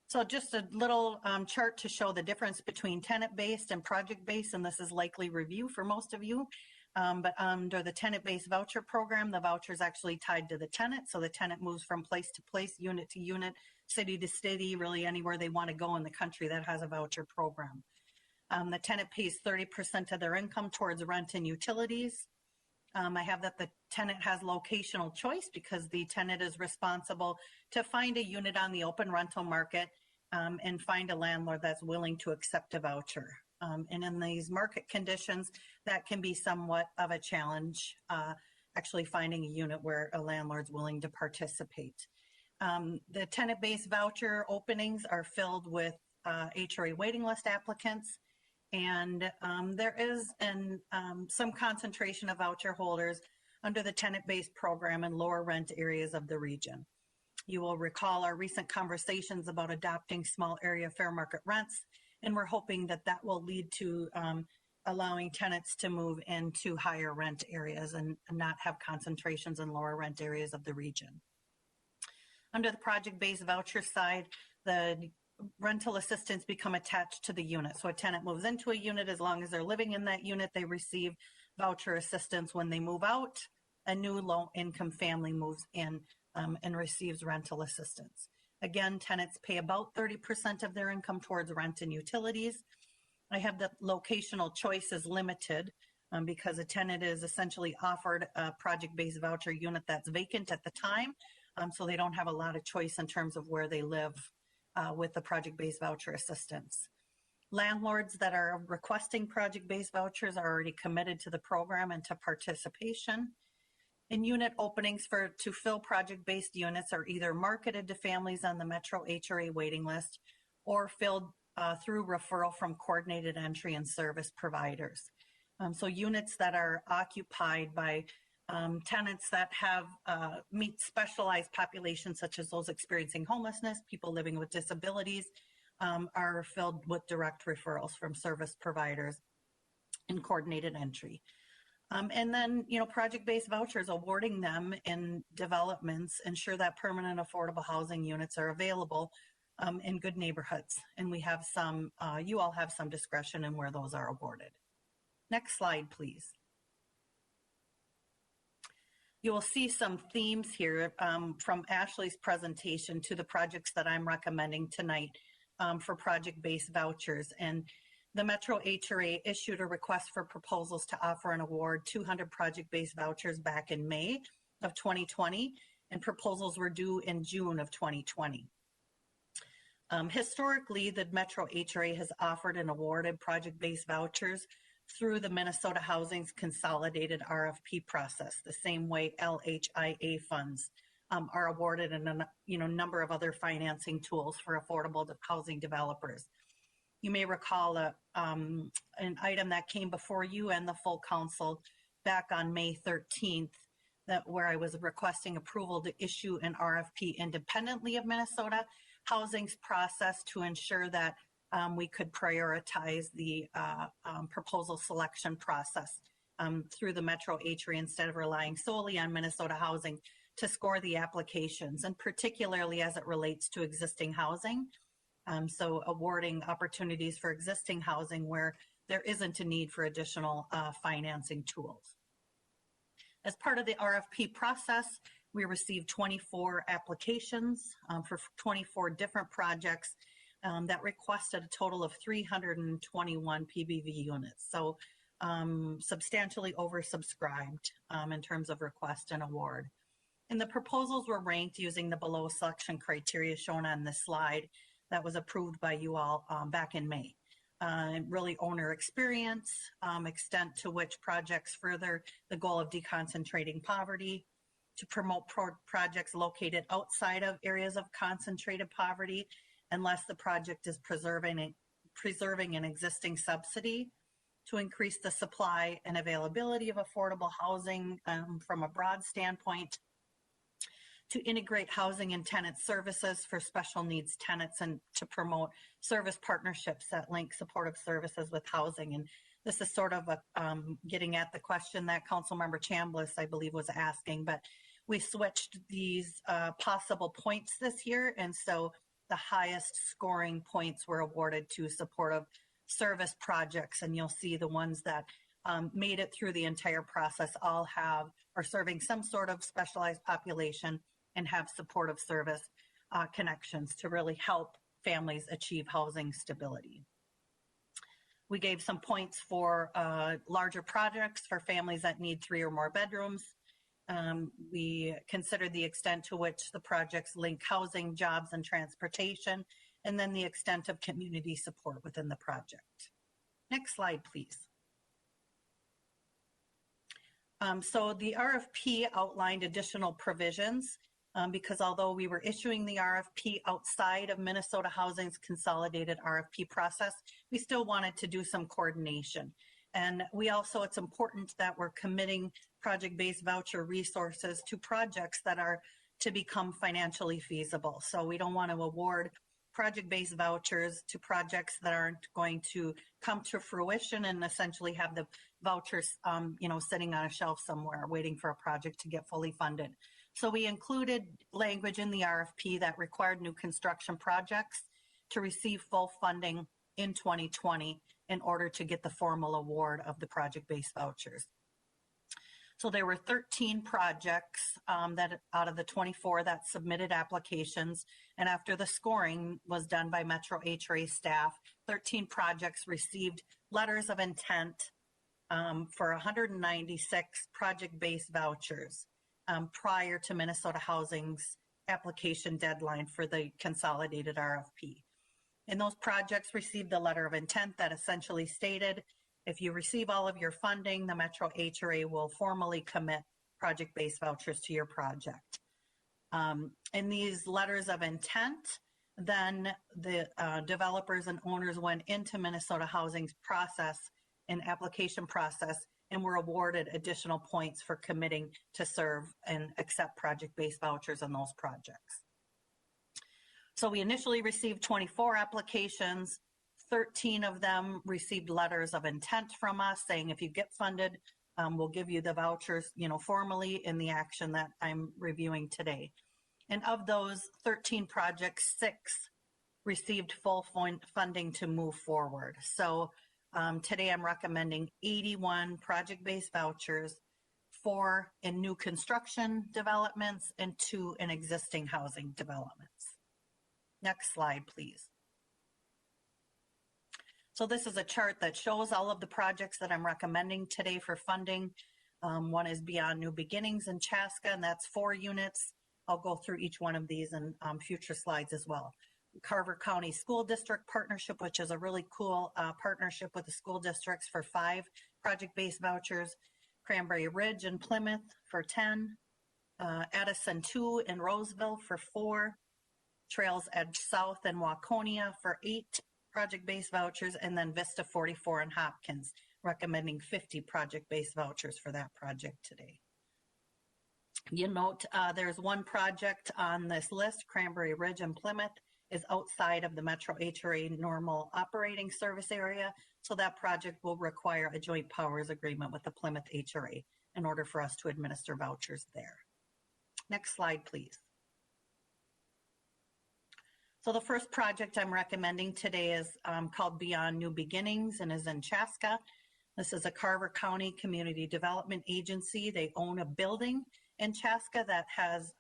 So just a little chart to show the difference between tenant-based and project-based, and this is likely review for most of you. But under the tenant-based voucher program, the voucher is actually tied to the tenant. So the tenant moves from place to place, unit to unit, city to city, really anywhere they want to go in the country that has a voucher program. The tenant pays 30% of their income towards rent and utilities. I have that the tenant has locational choice because the tenant is responsible to find a unit on the open rental market and find a landlord that's willing to accept a voucher. And in these market conditions, that can be somewhat of a challenge, actually finding a unit where a landlord's willing to participate. The tenant-based voucher openings are filled with HRA waiting list applicants, and there is some concentration of voucher holders under the tenant-based program in lower rent areas of the region. You will recall our recent conversations about adopting small area fair market rents, and we're hoping that that will lead to allowing tenants to move into higher rent areas and not have concentrations in lower rent areas of the region. Under the project-based voucher side, the rental assistance become attached to the unit. So a tenant moves into a unit, as long as they're living in that unit, they receive voucher assistance. When they move out, a new low-income family moves in and receives rental assistance. Again, tenants pay about 30% of their income towards rent and utilities. I have that locational choice is limited because a tenant is essentially offered a project-based voucher unit that's vacant at the time, so they don't have a lot of choice in terms of where they live with the project-based voucher assistance. Landlords that are requesting project-based vouchers are already committed to the program and to participation. And unit openings to fill project-based units are either marketed to families on the Metro HRA waiting list or filled through referral from coordinated entry and service providers. So units that are occupied by tenants that have meet specialized populations such as those experiencing homelessness, people living with disabilities, are filled with direct referrals from service providers and coordinated entry. And then, project-based vouchers, awarding them in developments, ensure that permanent affordable housing units are available in good neighborhoods. And we have some, you all have some discretion in where those are awarded. Next slide, please. You will see some themes here from Ashley's presentation to the projects that I'm recommending tonight for project-based vouchers. And the Metro HRA issued a request for proposals to offer and award 200 project-based vouchers back in May of 2020, and proposals were due in June of 2020. Historically, the Metro HRA has offered and awarded project-based vouchers through the Minnesota Housing's consolidated RFP process, the same way LHIA funds are awarded in a number of other financing tools for affordable housing developers. You may recall an item that came before you and the full council back on May 13th, where I was requesting approval to issue an RFP independently of Minnesota Housing's process to ensure that we could prioritize the proposal selection process through the Metro HRA instead of relying solely on Minnesota Housing to score the applications, and particularly as it relates to existing housing. So awarding opportunities for existing housing where there isn't a need for additional financing tools. As part of the RFP process, we received 24 applications for 24 different projects that requested a total of 321 PBV units. So substantially oversubscribed in terms of request and award. And the proposals were ranked using the below selection criteria shown on this slide that was approved by you all back in May. Really owner experience, extent to which projects further the goal of deconcentrating poverty, to promote projects located outside of areas of concentrated poverty, unless the project is preserving an existing subsidy, to increase the supply and availability of affordable housing from a broad standpoint, to integrate housing and tenant services for special needs tenants, and to promote service partnerships that link supportive services with housing. And this is sort of getting at the question that Councilmember Chambliss, I believe, was asking, but we switched these possible points this year. And so the highest scoring points were awarded to supportive service projects. And you'll see the ones that made it through the entire process all are serving some sort of specialized population and have supportive service connections to really help families achieve housing stability. We gave some points for larger projects for families that need 3 or more bedrooms. We considered the extent to which the projects link housing, jobs, and transportation, and then the extent of community support within the project. Next slide, please. So the RFP outlined additional provisions because although we were issuing the RFP outside of Minnesota Housing's consolidated RFP process, we still wanted to do some coordination. And we also, it's important that we're committing project-based voucher resources to projects that are to become financially feasible. So we don't want to award project-based vouchers to projects that aren't going to come to fruition and essentially have the vouchers, sitting on a shelf somewhere waiting for a project to get fully funded. So we included language in the RFP that required new construction projects to receive full funding in 2020 in order to get the formal award of the project-based vouchers. So there were 13 projects that out of the 24 that submitted applications, and after the scoring was done by Metro HRA staff, 13 projects received letters of intent for 196 project-based vouchers prior to Minnesota Housing's application deadline for the consolidated RFP. And those projects received the letter of intent that essentially stated, if you receive all of your funding, the Metro HRA will formally commit project-based vouchers to your project. In these letters of intent, then the developers and owners went into Minnesota Housing's process and application process and were awarded additional points for committing to serve and accept project-based vouchers on those projects. So we initially received 24 applications. 13 of them received letters of intent from us saying if you get funded will give you the vouchers, formally in the action that I'm reviewing today. And of those 13 projects, 6 received full funding to move forward. So today I'm recommending 81 project-based vouchers, 4 in new construction developments and 2 in existing housing developments. Next slide, please. So this is a chart that shows all of the projects that I'm recommending today for funding. One is Beyond New Beginnings in Chaska, and that's 4 units. I'll go through each one of these in future slides as well. Carver County School District Partnership, which is a really cool partnership with the school districts for 5 project-based vouchers. Cranberry Ridge in Plymouth for 10. Edison 2 in Roseville for 4. Trails Edge South in Waconia for 8 project-based vouchers, and then Vista 44 in Hopkins, recommending 50 project-based vouchers for that project today. You note there's one project on this list, Cranberry Ridge in Plymouth, is outside of the Metro HRA normal operating service area, so that project will require a joint powers agreement with the Plymouth HRA in order for us to administer vouchers there. Next slide, please. So the first project I'm recommending today is called Beyond New Beginnings and is in Chaska. This is a Carver County Community Development Agency. They own a building in Chaska that has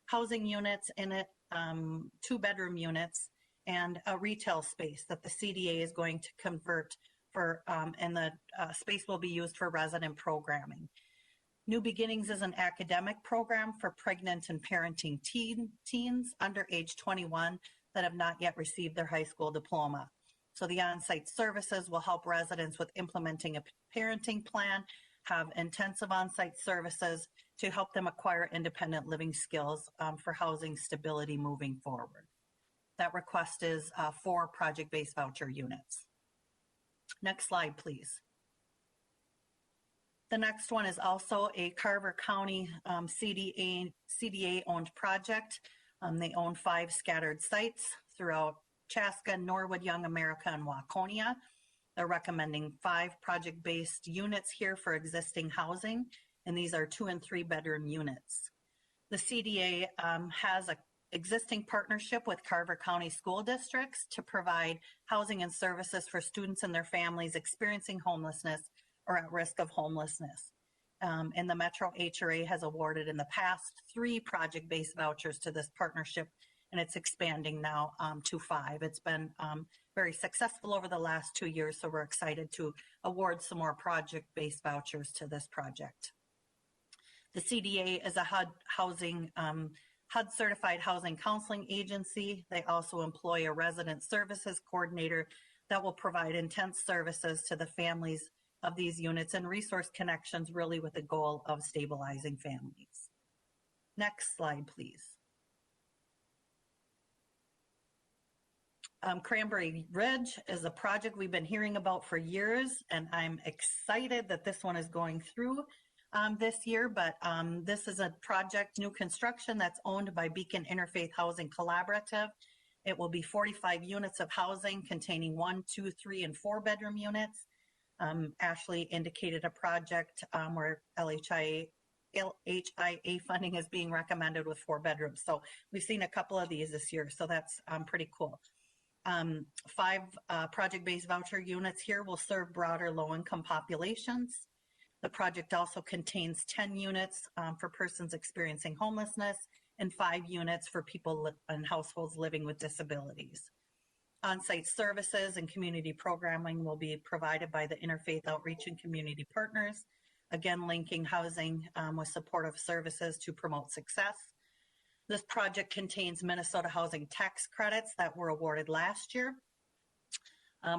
housing units in it, 2-bedroom units, and a retail space that the CDA is going to convert for, and the space will be used for resident programming. New Beginnings is an academic program for pregnant and parenting teens under age 21 that have not yet received their high school diploma. So the on-site services will help residents with implementing a parenting plan, have intensive on-site services to help them acquire independent living skills for housing stability moving forward. That request is 4 project-based voucher units. Next slide, please. The next one is also a Carver County CDA-owned project. They own 5 scattered sites throughout Chaska, Norwood, Young America, and Waconia. They're recommending 5 project-based units here for existing housing, and these are 2- and 3-bedroom units. The CDA has an existing partnership with Carver County school districts to provide housing and services for students and their families experiencing homelessness or at risk of homelessness. And the Metro HRA has awarded in the past 3 project-based vouchers to this partnership, and it's expanding now to 5. It's been very successful over the last 2 years, so we're excited to award some more project-based vouchers to this project. The CDA is a HUD certified housing counseling agency. They also employ a resident services coordinator that will provide intense services to the families of these units and resource connections, really with the goal of stabilizing families. Next slide, please. Cranberry Ridge is a project we've been hearing about for years, and I'm excited that this one is going through this year, but this is a project, new construction, that's owned by Beacon Interfaith Housing Collaborative. It will be 45 units of housing containing 1, 2, 3, and 4-bedroom units. Ashley indicated a project where LHIA funding is being recommended with 4 bedrooms. So we've seen a couple of these this year, so that's pretty cool. 5 project-based voucher units here will serve broader low-income populations. The project also contains 10 units for persons experiencing homelessness and 5 units for people in households living with disabilities. On-site services and community programming will be provided by the Interfaith Outreach and Community Partners, again linking housing with supportive services to promote success. This project contains Minnesota housing tax credits that were awarded last year.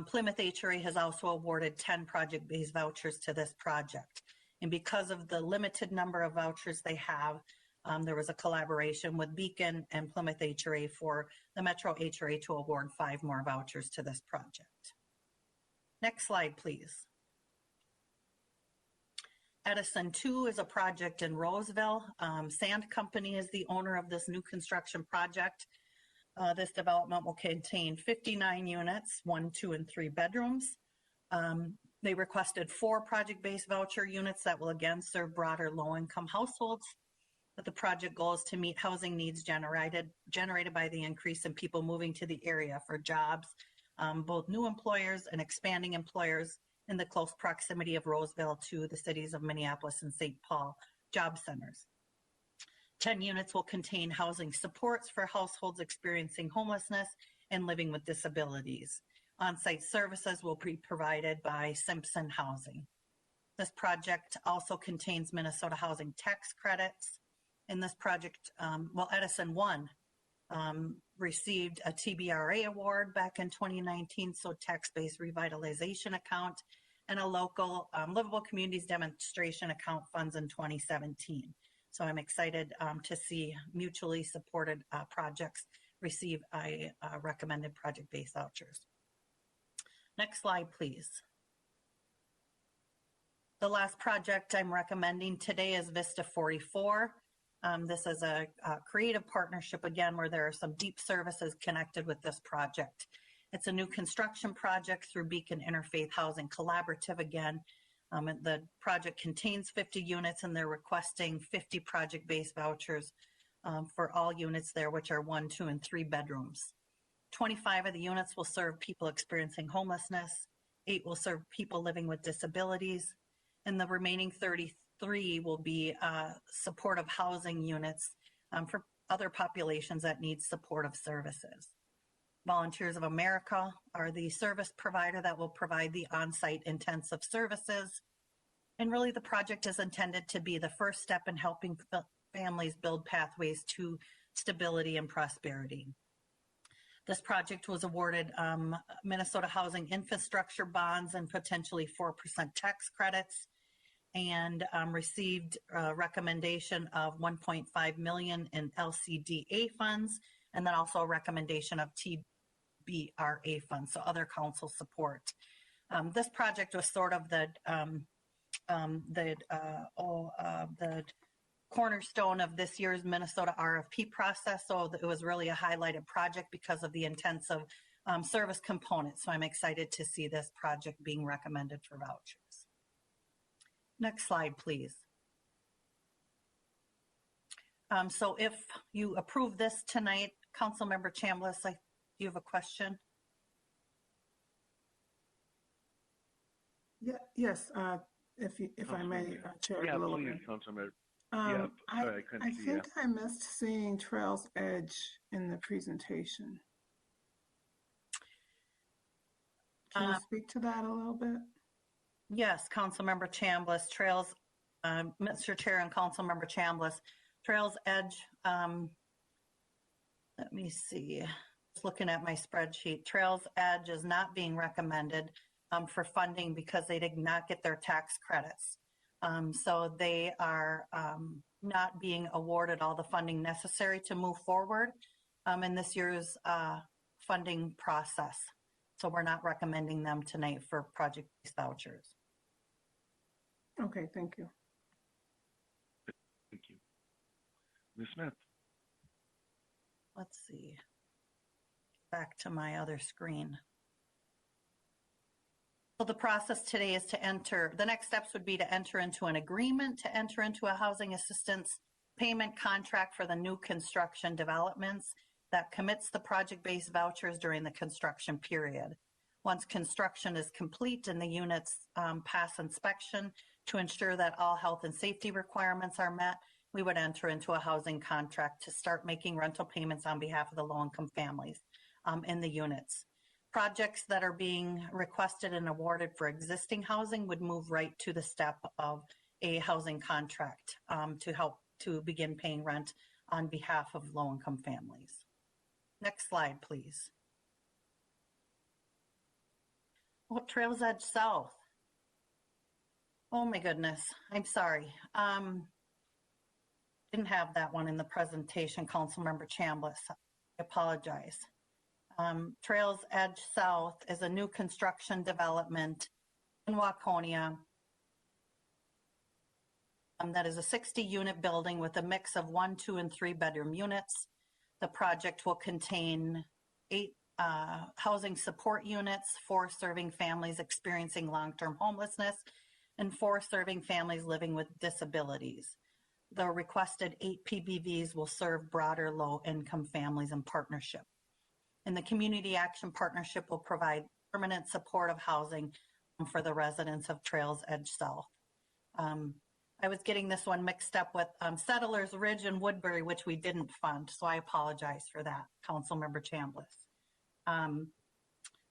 Plymouth HRA has also awarded 10 project-based vouchers to this project. And because of the limited number of vouchers they have, there was a collaboration with Beacon and Plymouth HRA for the Metro HRA to award 5 more vouchers to this project. Next slide, please. Edison 2 is a project in Roseville. Sand Company is the owner of this new construction project. This development will contain 59 units, 1, 2, and 3 bedrooms. They requested 4 project-based voucher units that will again serve broader low-income households. But the project goal is to meet housing needs generated by the increase in people moving to the area for jobs, both new employers and expanding employers in the close proximity of Roseville to the cities of Minneapolis and St. Paul job centers. 10 units will contain housing supports for households experiencing homelessness and living with disabilities. On-site services will be provided by Simpson Housing. This project also contains Minnesota housing tax credits. In this project, Edison 1 received a TBRA award back in 2019, so tax-based revitalization account, and a local Livable Communities demonstration account funds in 2017. So I'm excited to see mutually supported projects receive a recommended project-based vouchers. Next slide, please. The last project I'm recommending today is Vista 44. This is a creative partnership, again, where there are some deep services connected with this project. It's a new construction project through Beacon Interfaith Housing Collaborative again. The project contains 50 units and they're requesting 50 project-based vouchers for all units there, which are 1, 2, and 3 bedrooms. 25 of the units will serve people experiencing homelessness, 8 will serve people living with disabilities, and the remaining 33 will be supportive housing units for other populations that need supportive services. Volunteers of America are the service provider that will provide the on-site intensive services. And really the project is intended to be the first step in helping families build pathways to stability and prosperity. This project was awarded Minnesota Housing Infrastructure bonds and potentially 4% tax credits, and received a recommendation of $1.5 million in LCDA funds, and then also a recommendation of TBRA funds, so other council support. This project was sort of the cornerstone of this year's Minnesota RFP process, so it was really a highlighted project because of the intensive service component. So I'm excited to see this project being recommended for vouchers. Next slide, please. So if you approve this tonight, Councilmember Chambliss, do you have a question? Yeah, yes, if I may, Chair. Yeah, please, Councilmember. I think I missed seeing Trails Edge in the presentation. Can you speak to that a little bit? Yes, Councilmember Chambliss, Trails, Mr. Chair and Councilmember Chambliss, Trails Edge, let me see, just looking at my spreadsheet, Trails Edge is not being recommended for funding because they did not get their tax credits. So they are not being awarded all the funding necessary to move forward in this year's funding process. So we're not recommending them tonight for project-based vouchers. Okay, thank you. Thank you. Ms. Smith. Let's see. Back to my other screen. So the process today is to enter, the next steps would be to enter into an agreement to enter into a housing assistance payment contract for the new construction developments that commits the project-based vouchers during the construction period. Once construction is complete and the units pass inspection to ensure that all health and safety requirements are met, we would enter into a housing contract to start making rental payments on behalf of the low-income families in the units. Projects that are being requested and awarded for existing housing would move right to the step of a housing contract to help to begin paying rent on behalf of low-income families. Next slide, please. Oh, Trails Edge South. Oh my goodness, I'm sorry. Didn't have that one in the presentation, Councilmember Chambliss. I apologize. Trails Edge South is a new construction development in Waconia that is a 60-unit building with a mix of 1, 2, and 3 bedroom units. The project will contain 8 housing support units, 4 serving families experiencing long-term homelessness, and 4 serving families living with disabilities. The requested 8 PBVs will serve broader low-income families in partnership. And the Community Action Partnership will provide permanent supportive housing for the residents of Trails Edge South. I was getting this one mixed up with Settlers Ridge and Woodbury, which we didn't fund, so I apologize for that, Councilmember Chambliss.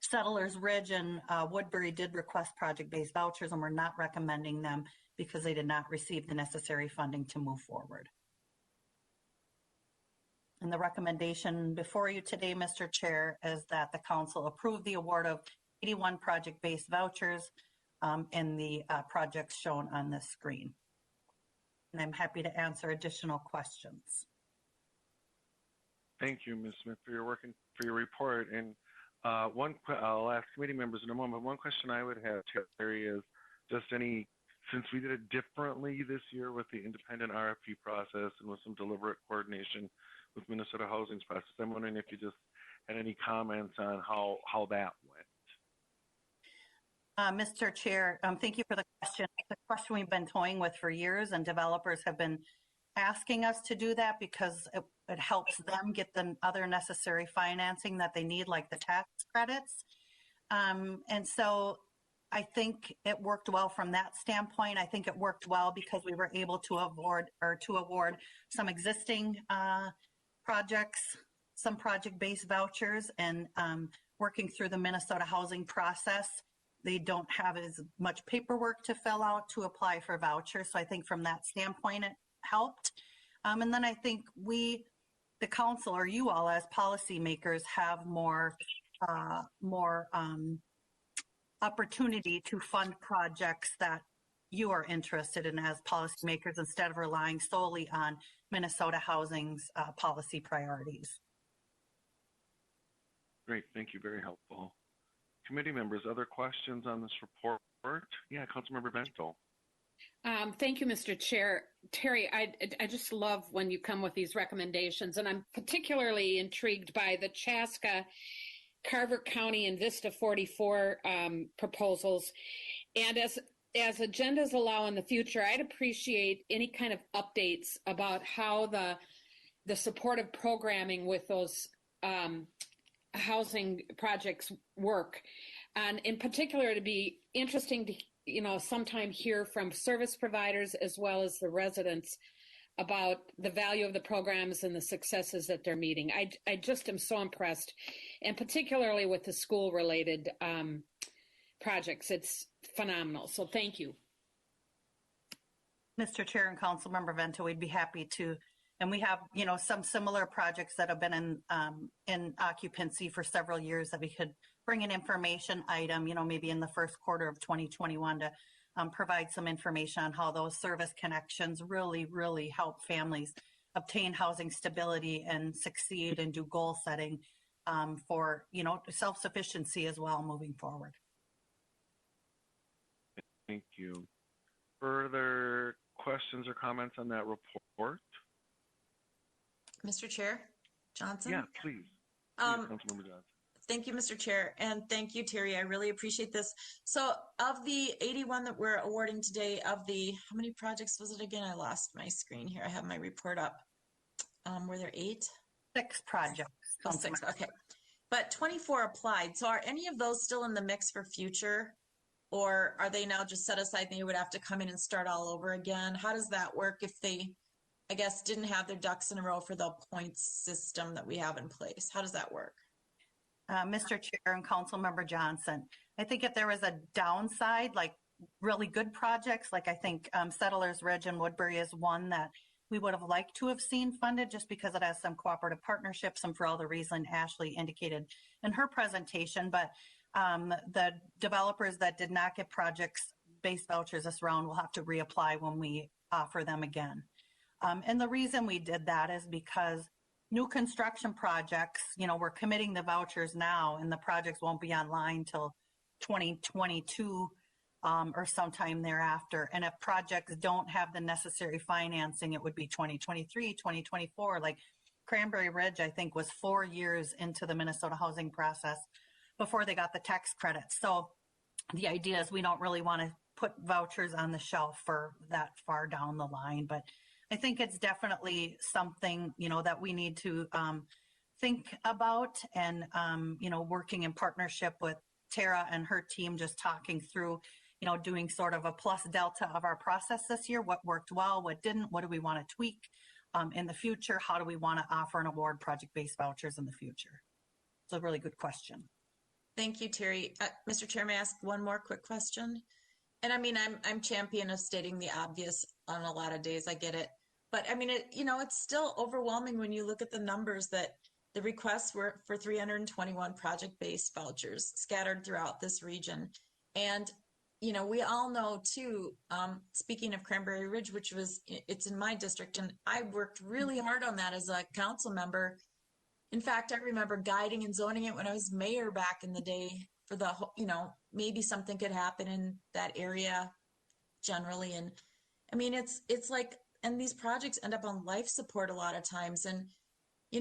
Settlers Ridge and Woodbury did request project-based vouchers, and we're not recommending them because they did not receive the necessary funding to move forward. And the recommendation before you today, Mr. Chair, is that the council approve the award of 81 project-based vouchers in the projects shown on this screen. And I'm happy to answer additional questions. Thank you, Ms. Smith, for your work and for your report. And I'll ask committee members in a moment. One question I would have, Terry, is just since we did it differently this year with the independent RFP process and with some deliberate coordination with Minnesota Housing's process, I'm wondering if you just had any comments on how that went. Mr. Chair, thank you for the question. It's a question we've been toying with for years, and developers have been asking us to do that because it helps them get the other necessary financing that they need, like the tax credits. And so I think it worked well from that standpoint. I think it worked well because we were able to award some existing projects, some project-based vouchers, and working through the Minnesota housing process. They don't have as much paperwork to fill out to apply for vouchers. So I think from that standpoint, it helped. And then I think we, the council, or you all as policymakers, have more opportunity to fund projects that you are interested in as policymakers instead of relying solely on Minnesota Housing's policy priorities. Great, thank you, very helpful. Committee members, other questions on this report? Yeah, Councilmember Bento. Thank you, Mr. Chair. Terry, I just love when you come with these recommendations, and I'm particularly intrigued by the Chaska, Carver County, and Vista 44 proposals. And as agendas allow in the future, I'd appreciate any kind of updates about how the supportive programming with those housing projects work. And in particular, it'd be interesting to, sometime hear from service providers as well as the residents about the value of the programs and the successes that they're meeting. I just am so impressed, and particularly with the school-related projects. It's phenomenal. So thank you. Mr. Chair and Councilmember Vento, we'd be happy to. And we have, some similar projects that have been in occupancy for several years that we could bring an information item, maybe in the first quarter of 2021 to provide some information on how those service connections really, really help families obtain housing stability and succeed and do goal setting for, self-sufficiency as well moving forward. Thank you. Further questions or comments on that report? Mr. Chair, Johnson? Yeah, please. Councilmember Johnson. Thank you, Mr. Chair, and thank you, Terry. I really appreciate this. So of the 81 that we're awarding today, how many projects was it again? I lost my screen here. I have my report up. Were there 8? 6 projects. Oh, 6, okay. But 24 applied. So are any of those still in the mix for future? Or are they now just set aside and they would have to come in and start all over again? How does that work if they, I guess, didn't have their ducks in a row for the points system that we have in place? How does that work? Mr. Chair and Councilmember Johnson, I think if there was a downside, like really good projects, like I think Settlers Ridge and Woodbury is one that we would have liked to have seen funded just because it has some cooperative partnerships and for all the reasons Ashley indicated in her presentation. But the developers that did not get projects-based vouchers this round will have to reapply when we offer them again. And the reason we did that is because new construction projects, we're committing the vouchers now and the projects won't be online till 2022 or sometime thereafter. And if projects don't have the necessary financing, it would be 2023, 2024. Like Cranberry Ridge, I think, was 4 years into the Minnesota housing process before they got the tax credits. So the idea is we don't really want to put vouchers on the shelf for that far down the line, but I think it's definitely something, that we need to think about, and, working in partnership with Tara and her team, just talking through, doing sort of a plus delta of our process this year. What worked well, what didn't, what do we want to tweak in the future? How do we want to offer and award project-based vouchers in the future? It's a really good question. Thank you, Terry. Mr. Chair, may I ask one more quick question? And I mean, I'm champion of stating the obvious on a lot of days. I get it. But I mean, it's still overwhelming when you look at the numbers that the requests were for 321 project-based vouchers scattered throughout this region. And, we all know too, speaking of Cranberry Ridge, it's in my district, and I worked really hard on that as a council member. In fact, I remember guiding and zoning it when I was mayor back in the day for the, maybe something could happen in that area generally. And I mean, it's like, and these projects end up on life support a lot of times. And,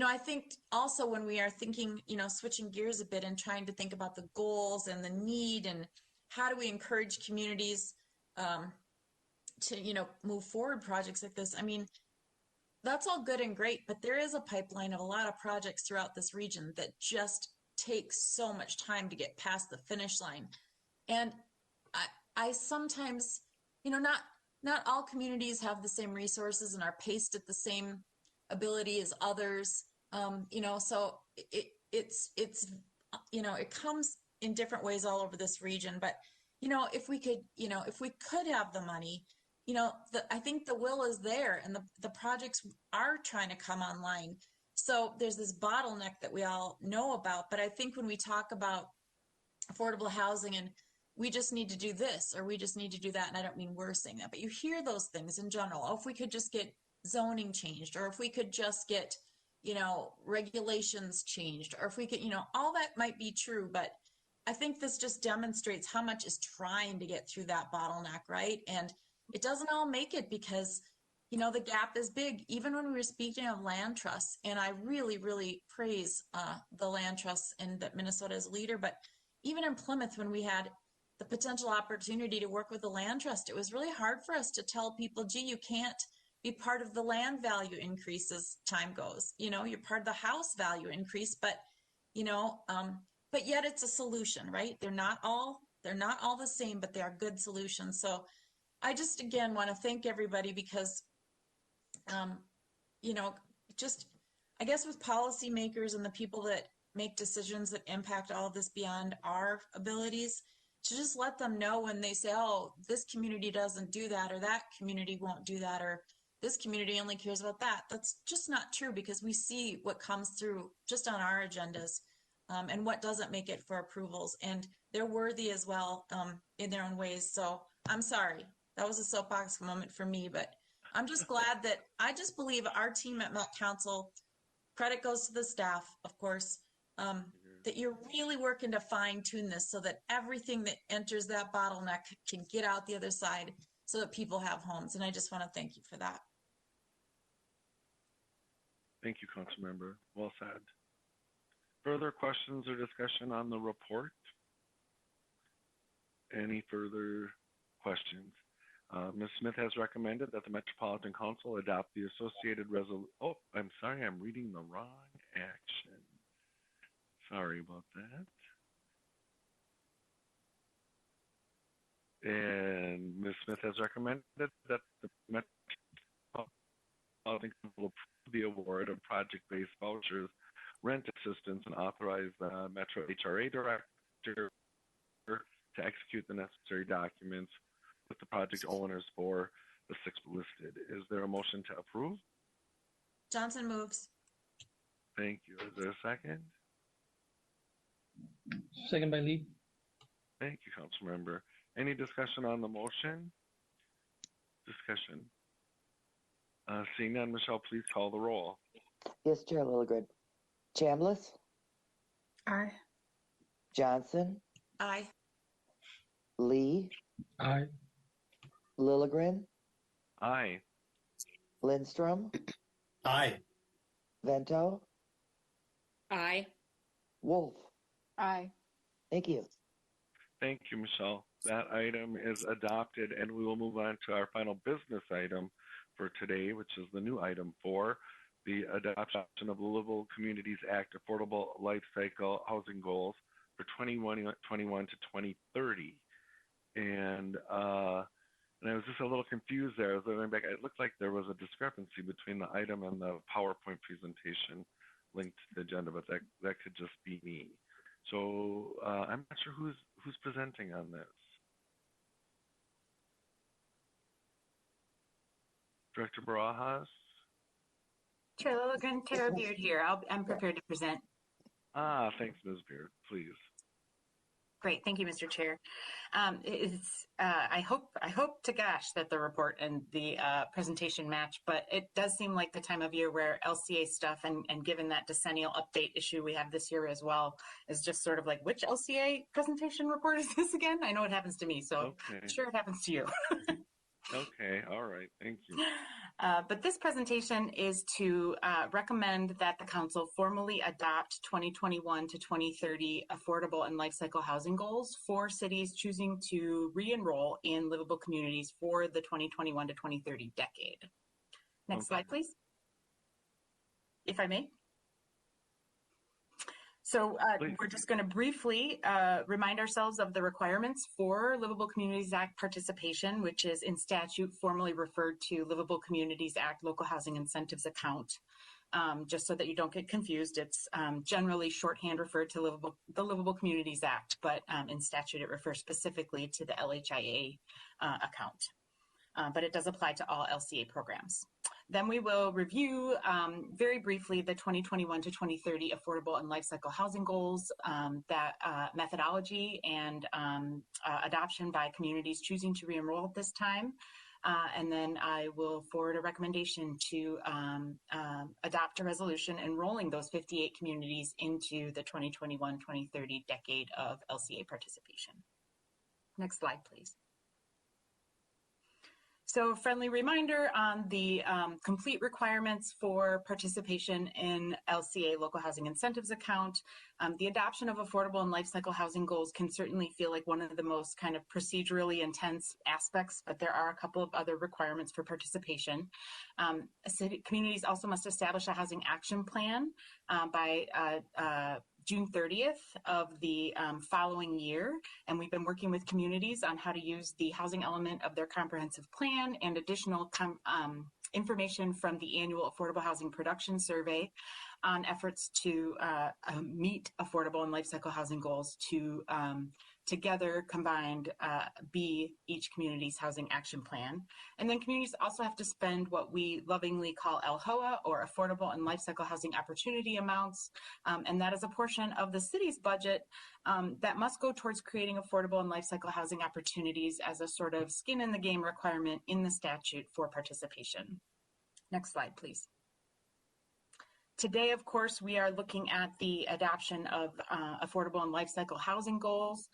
I think also when we are thinking, switching gears a bit and trying to think about the goals and the need and how do we encourage communities to, move forward projects like this. I mean, that's all good and great, but there is a pipeline of a lot of projects throughout this region that just takes so much time to get past the finish line. And I sometimes, not all communities have the same resources and are paced at the same ability as others. So it's it comes in different ways all over this region. But, if we could have the money, I think the will is there and the projects are trying to come online. So there's this bottleneck that we all know about. But I think when we talk about affordable housing and we just need to do this or we just need to do that, and I don't mean we're saying that, but you hear those things in general. Oh, if we could just get zoning changed, or if we could just get, regulations changed, or if we could, all that might be true. But I think this just demonstrates how much is trying to get through that bottleneck, right? And it doesn't all make it because, the gap is big. Even when we were speaking of land trusts, and I really, really praise the land trusts and that Minnesota is a leader, but even in Plymouth, when we had the potential opportunity to work with the land trust, it was really hard for us to tell people, gee, you can't be part of the land value increase as time goes. You're part of the house value increase, but, but yet it's a solution, right? They're not all the same, but they are good solutions. So I just, again, want to thank everybody because, just, I guess with policymakers and the people that make decisions that impact all of this beyond our abilities, to just let them know when they say, oh, this community doesn't do that, or that community won't do that, or this community only cares about that. That's just not true, because we see what comes through just on our agendas and what doesn't make it for approvals. And they're worthy as well in their own ways. So I'm sorry. That was a soapbox moment for me, but I'm just glad that I just believe our team at Met Council, credit goes to the staff, of course, that you're really working to fine tune this so that everything that enters that bottleneck can get out the other side so that people have homes. And I just want to thank you for that. Thank you, Councilmember. Well said. Further questions or discussion on the report? Any further questions? Ms. Smith has recommended that the Metropolitan Council adopt the associated resolution. Oh, I'm sorry, I'm reading the wrong action. Sorry about that. And Ms. Smith has recommended that the Metropolitan Council approve the award of project-based vouchers, rent assistance, and authorize the Metro HRA Director to execute the necessary documents with the project owners for the six listed. Is there a motion to approve? Johnson moves. Thank you. Is there a second? Second by Lee. Thank you, Councilmember. Any discussion on the motion? Discussion. Seeing none, Michelle, please call the roll. Yes, Chair Lilligren. Chambliss? Aye. Johnson? Aye. Lee? Aye. Lilligren? Aye. Lindstrom? Aye. Vento, Aye. Wolf. Aye. Thank you. Thank you, Michelle. That item is adopted, and we will move on to our final business item for today, which is the new item 4, the adoption of the Livable Communities Act Affordable Life Cycle Housing Goals for 2021 to 2030. And I was just a little confused there. I was looking back. It looked like there was a discrepancy between the item and the PowerPoint presentation linked to the agenda, but that could just be me. So I'm not sure who's presenting on this. Director Barajas? Chair Lilligren, Tara Beard here. I'm prepared to present. Thanks, Ms. Beard. Please. Great, thank you, Mr. Chair. I hope to gosh that the report and the presentation match, but it does seem like the time of year where LCA stuff and given that decennial update issue we have this year as well is just sort of like, which LCA presentation report is this again? I know it happens to me, so okay. I'm sure it happens to you. Okay, all right, thank you. But this presentation is to recommend that the council formally adopt 2021 to 2030 affordable and life cycle housing goals for cities choosing to re-enroll in livable communities for the 2021 to 2030 decade. Next slide, please. If I may. So we're just going to briefly remind ourselves of the requirements for Livable Communities Act participation, which is in statute formally referred to Livable Communities Act Local Housing Incentives Account. Just so that you don't get confused, it's generally shorthand referred to the Livable Communities Act, but in statute it refers specifically to the LHIA account. But it does apply to all LCA programs. Then we will review very briefly the 2021 to 2030 affordable and life cycle housing goals, that methodology and adoption by communities choosing to re-enroll at this time. And then I will forward a recommendation to adopt a resolution enrolling those 58 communities into the 2021-2030 decade of LCA participation. Next slide, please. So friendly reminder on the complete requirements for participation in LCA Local Housing Incentives Account. The adoption of affordable and life cycle housing goals can certainly feel like one of the most kind of procedurally intense aspects, but there are a couple of other requirements for participation. Communities also must establish a housing action plan by June 30th of the following year, and we've been working with communities on how to use the housing element of their comprehensive plan and additional information from the annual Affordable Housing Production Survey on efforts to meet affordable and life cycle housing goals to together combined be each community's housing action plan. And then communities also have to spend what we lovingly call LHOA, or affordable and life cycle housing opportunity amounts. And that is a portion of the city's budget that must go towards creating affordable and life cycle housing opportunities as a sort of skin in the game requirement in the statute for participation. Next slide, please. Today, of course, we are looking at the adoption of affordable and life cycle housing goals.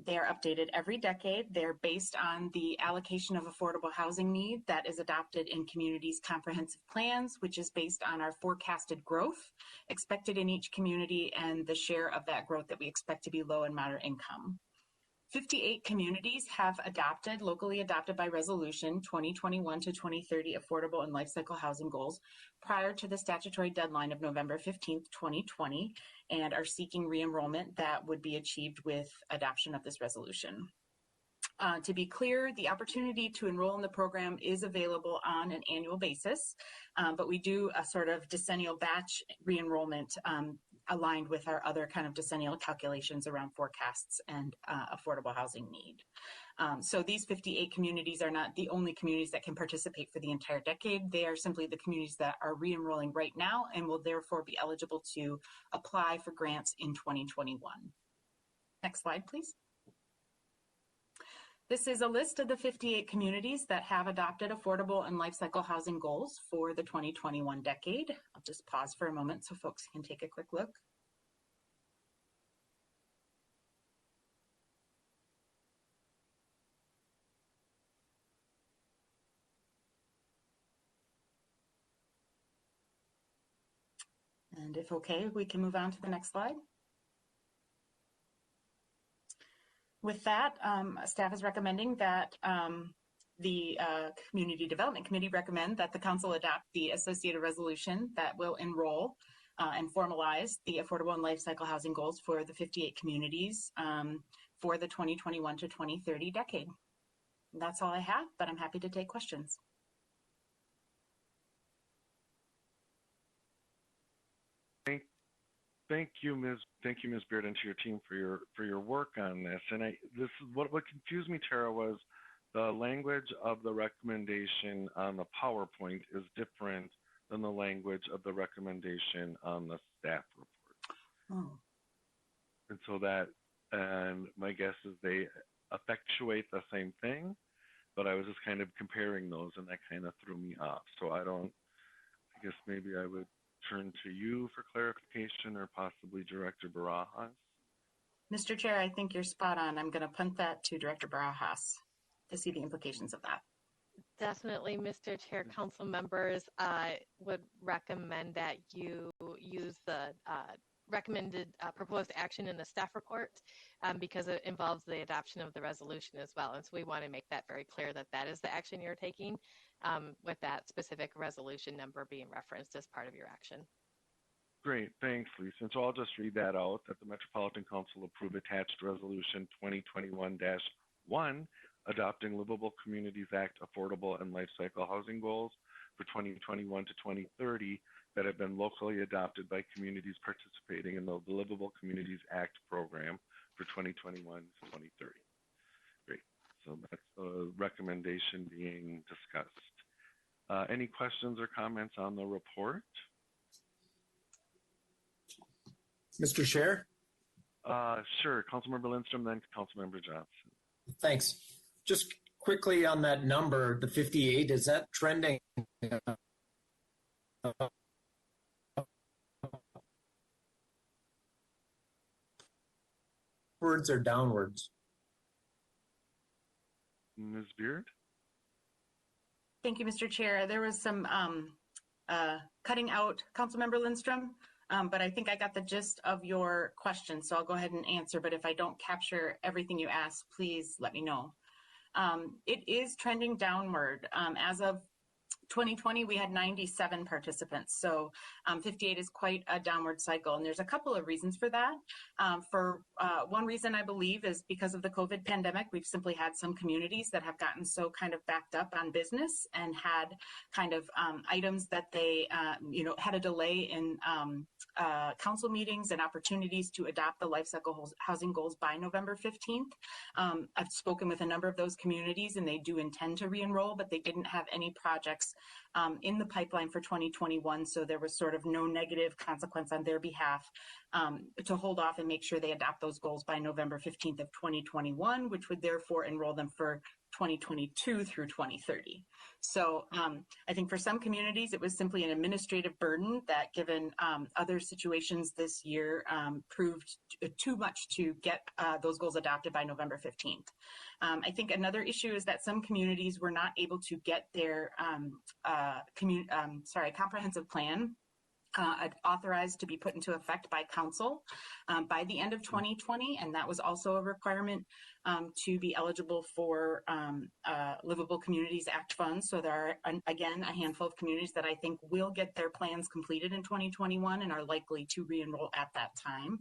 They are updated every decade. They're based on the allocation of affordable housing need that is adopted in communities' comprehensive plans, which is based on our forecasted growth expected in each community and the share of that growth that we expect to be low and moderate income. 58 communities have adopted, locally adopted by resolution, 2021 to 2030 affordable and life cycle housing goals prior to the statutory deadline of November 15th, 2020, and are seeking re-enrollment that would be achieved with adoption of this resolution. To be clear, the opportunity to enroll in the program is available on an annual basis, but we do a sort of decennial batch re-enrollment aligned with our other kind of decennial calculations around forecasts and affordable housing need. So these 58 communities are not the only communities that can participate for the entire decade. They are simply the communities that are re-enrolling right now and will therefore be eligible to apply for grants in 2021. Next slide, please. This is a list of the 58 communities that have adopted affordable and life cycle housing goals for the 2021 decade. I'll just pause for a moment so folks can take a quick look. And if okay, we can move on to the next slide. With that, staff is recommending that the Community Development Committee recommend that the council adopt the associated resolution that will enroll and formalize the affordable and life cycle housing goals for the 58 communities for the 2021 to 2030 decade. And that's all I have, but I'm happy to take questions. Thank you, Ms. Beard, and to your team for your work on this. And this is what confused me, Tara, was the language of the recommendation on the PowerPoint is different than the language of the recommendation on the staff report. Oh. And so and my guess is they effectuate the same thing, but I was just kind of comparing those, and that kind of threw me off. So I guess maybe I would turn to you for clarification, or possibly Director Barajas. Mr. Chair, I think you're spot on. I'm going to punt that to Director Barajas to see the implications of that. Definitely, Mr. Chair, council members, I would recommend that you use the recommended proposed action in the staff report because it involves the adoption of the resolution as well. And so we want to make that very clear that that is the action you're taking with that specific resolution number being referenced as part of your action. Great, thanks, Lisa. And so I'll just read that out, that the Metropolitan Council approve attached resolution 2021-1, adopting Livable Communities Act affordable and life cycle housing goals for 2021 to 2030 that have been locally adopted by communities participating in the Livable Communities Act program for 2021 to 2030. Great, so that's the recommendation being discussed. Any questions or comments on the report? Mr. Chair? Sure, Councilmember Lindstrom, then Councilmember Johnson. Thanks. Just quickly on that number, the 58, is that trending upwards or downwards? Ms. Beard? Thank you, Mr. Chair. There was some cutting out, Councilmember Lindstrom, but I think I got the gist of your question, so I'll go ahead and answer. But if I don't capture everything you asked, please let me know. It is trending downward. As of 2020, we had 97 participants, so 58 is quite a downward cycle, and there's a couple of reasons for that. One reason I believe is because of the COVID pandemic, we've simply had some communities that have gotten so kind of backed up on business and had kind of items that they, had a delay in council meetings and opportunities to adopt the life cycle housing goals by November 15th. I've spoken with a number of those communities, and they do intend to re-enroll, but they didn't have any projects in the pipeline for 2021, so there was sort of no negative consequence on their behalf to hold off and make sure they adopt those goals by November 15th of 2021, which would therefore enroll them for 2022 through 2030. So I think for some communities, it was simply an administrative burden that, given other situations this year, proved too much to get those goals adopted by November 15th. I think another issue is that some communities were not able to get their comprehensive plan authorized to be put into effect by council by the end of 2020, and that was also a requirement to be eligible for Livable Communities Act funds. So there are, again, a handful of communities that I think will get their plans completed in 2021 and are likely to re-enroll at that time.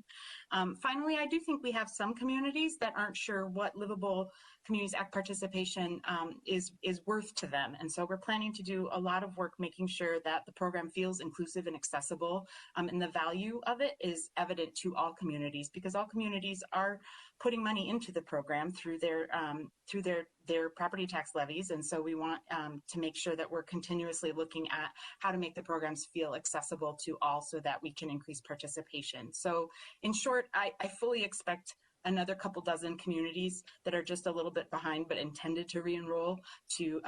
Finally, I do think we have some communities that aren't sure what Livable Communities Act participation is worth to them. And so we're planning to do a lot of work making sure that the program feels inclusive and accessible, and the value of it is evident to all communities, because all communities are putting money into the program through their property tax levies. And so we want to make sure that we're continuously looking at how to make the programs feel accessible to all so that we can increase participation. So in short, I fully expect another couple dozen communities that are just a little bit behind but intended to re-enroll to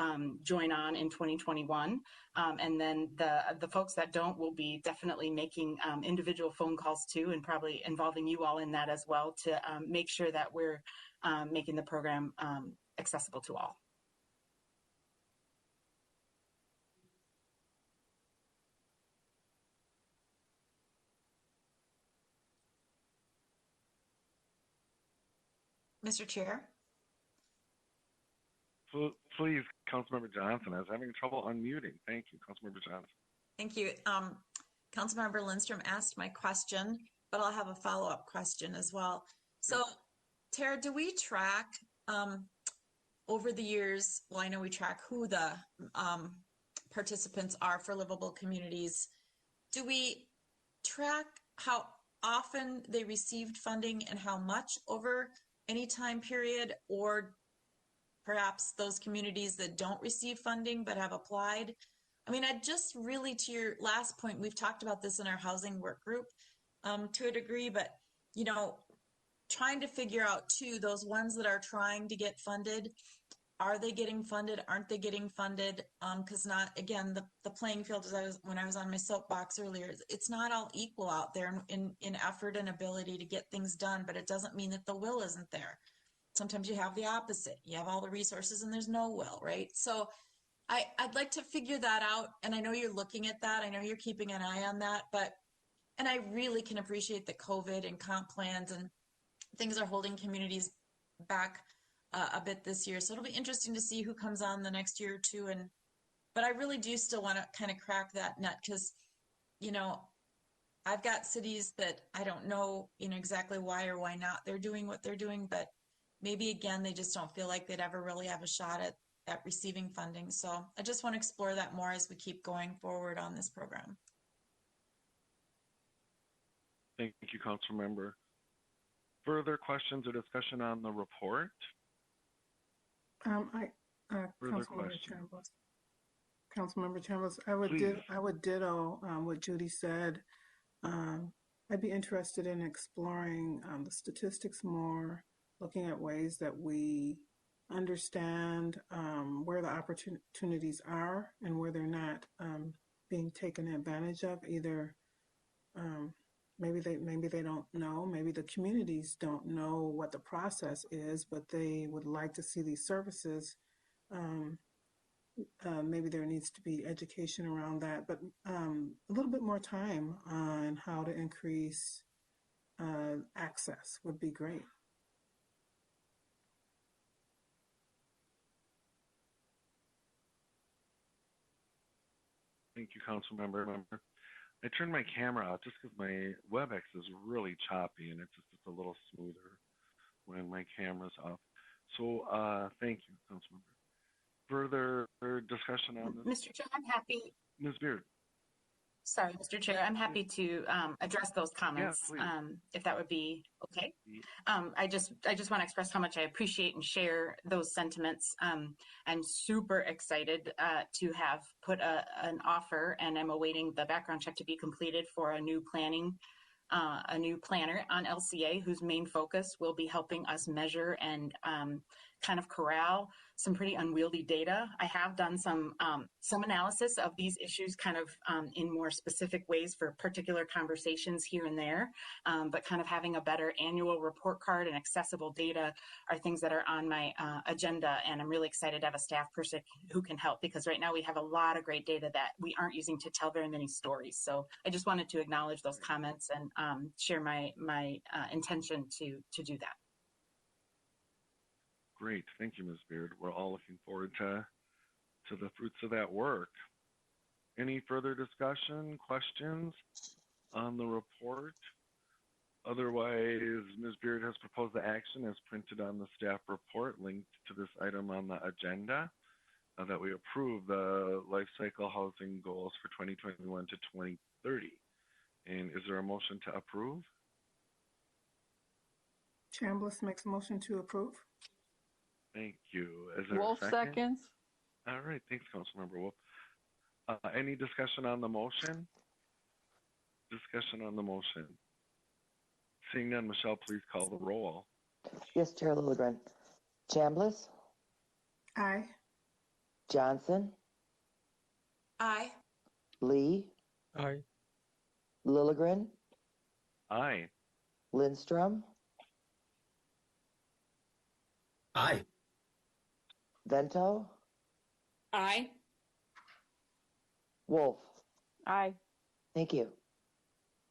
join on in 2021. And then the folks that don't will be definitely making individual phone calls too, and probably involving you all in that as well, to make sure that we're making the program accessible to all. Mr. Chair. Please, Councilmember Johnson. I was having trouble unmuting. Thank you, Councilmember Johnson. Thank you. Councilmember Lindstrom asked my question, but I'll have a follow-up question as well. So, Tara, do we track over the years? Well, I know we track who the participants are for livable communities. Do we track how often they received funding and how much over any time period, or perhaps those communities that don't receive funding but have applied? I mean, I just really, to your last point, we've talked about this in our housing work group to a degree, but, you know, trying to figure out too, those ones that are trying to get funded, are they getting funded? Aren't they getting funded? Because not, again, the playing field, when I was on my soapbox earlier, it's not all equal out there in effort and ability to get things done, but it doesn't mean that the will isn't there. Sometimes you have the opposite. You have all the resources and there's no will, right? So I'd like to figure that out. And I know you're looking at that. I know you're keeping an eye on that, and I really can appreciate that COVID and comp plans and things are holding communities back a bit this year. So it'll be interesting to see who comes on the next year or two. But I really do still want to kind of crack that nut because, you know, I've got cities that I don't know, exactly why or why not they're doing what they're doing, but maybe again, they just don't feel like they'd ever really have a shot at receiving funding. So I just want to explore that more as we keep going forward on this program. Thank you, Councilmember. Further questions or discussion on the report? Councilmember Chambliss, I would ditto what Judy said. I'd be interested in exploring the statistics more, looking at ways that we understand where the opportunities are and where they're not being taken advantage of. Either maybe they don't know, maybe the communities don't know what the process is, but they would like to see these services. Maybe there needs to be education around that, but a little bit more time on how to increase access would be great. Thank you, Councilmember. I turned my camera off just because my WebEx is really choppy and it's just a little smoother when my camera's off. So thank you, Councilmember. Further discussion on this? Mr. Chair, I'm happy. Ms. Beard. Sorry, Mr. Chair, I'm happy to address those comments, if that would be okay. I just want to express how much I appreciate and share those sentiments. I'm super excited to have put an offer, and I'm awaiting the background check to be completed for a new planner on Lca, whose main focus will be helping us measure and kind of corral some pretty unwieldy data. I have done some analysis of these issues kind of in more specific ways for particular conversations here and there, but kind of having a better annual report card and accessible data are things that are on my agenda, and I'm really excited to have a staff person who can help, because right now we have a lot of great data that we aren't using to tell very many stories. So I just wanted to acknowledge those comments and share my intention to do that. Great. Thank you, Ms. Beard. We're all looking forward to the fruits of that work. Any further discussion, questions on the report? Otherwise, Ms. Beard has proposed the action as printed on the staff report linked to this item on the agenda, that we approve the life cycle housing goals for 2021 to 2030. And is there a motion to approve? Chambliss makes a motion to approve. Thank you. Is there Wolf a second? seconds. All right. Thanks, Councilmember Wolf. Any discussion on the motion? Discussion on the motion. Seeing none, Michelle, please call the roll. Yes, Chair Lilligren. Chambliss? Aye. Johnson? Aye. Lee? Aye. Lilligren? Aye. Lindstrom? Aye. Vento? Aye. Wolf? Aye. Thank you.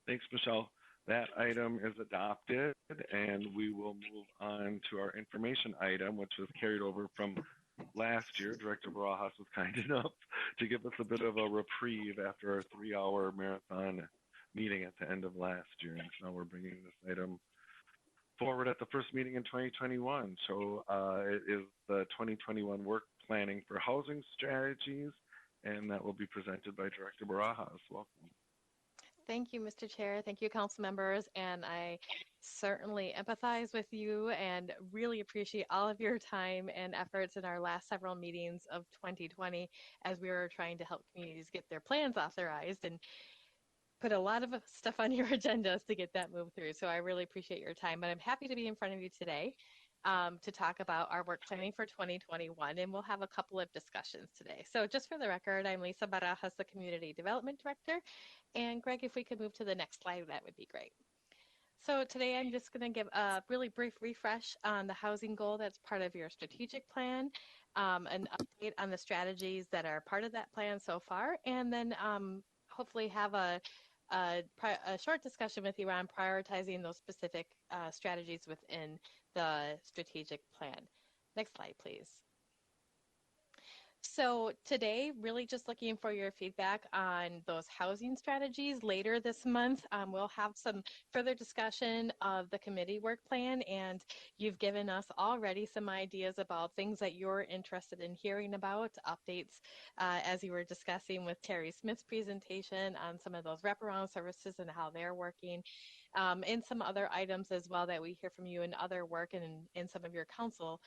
Thanks, Michelle. That item is adopted, and we will move on to our information item, which was carried over from last year. Director Barajas was kind enough to give us a bit of a reprieve after our 3-hour marathon meeting at the end of last year. And so now we're bringing this item forward at the first meeting in 2021. So it is the 2021 work planning for housing strategies, and that will be presented by Director Barajas. Welcome. Thank you, Mr. Chair. Thank you, council members. And I certainly empathize with you and really appreciate all of your time and efforts in our last several meetings of 2020 as we were trying to help communities get their plans authorized and put a lot of stuff on your agendas to get that moved through. So I really appreciate your time, but I'm happy to be in front of you today to talk about our work planning for 2021, and we'll have a couple of discussions today. So just for the record, I'm Lisa Barajas, the Community Development Director, and Greg, if we could move to the next slide, that would be great. So today I'm just going to give a really brief refresh on the housing goal that's part of your strategic plan, an update on the strategies that are part of that plan so far, and then hopefully have a short discussion with you on prioritizing those specific strategies within the strategic plan. Next slide, please. So today, really just looking for your feedback on those housing strategies. Later this month, we'll have some further discussion of the committee work plan, and you've given us already some ideas about things that you're interested in hearing about, updates as you were discussing with Terry Smith's presentation on some of those wraparound services and how they're working, and some other items as well that we hear from you in other work and in some of your council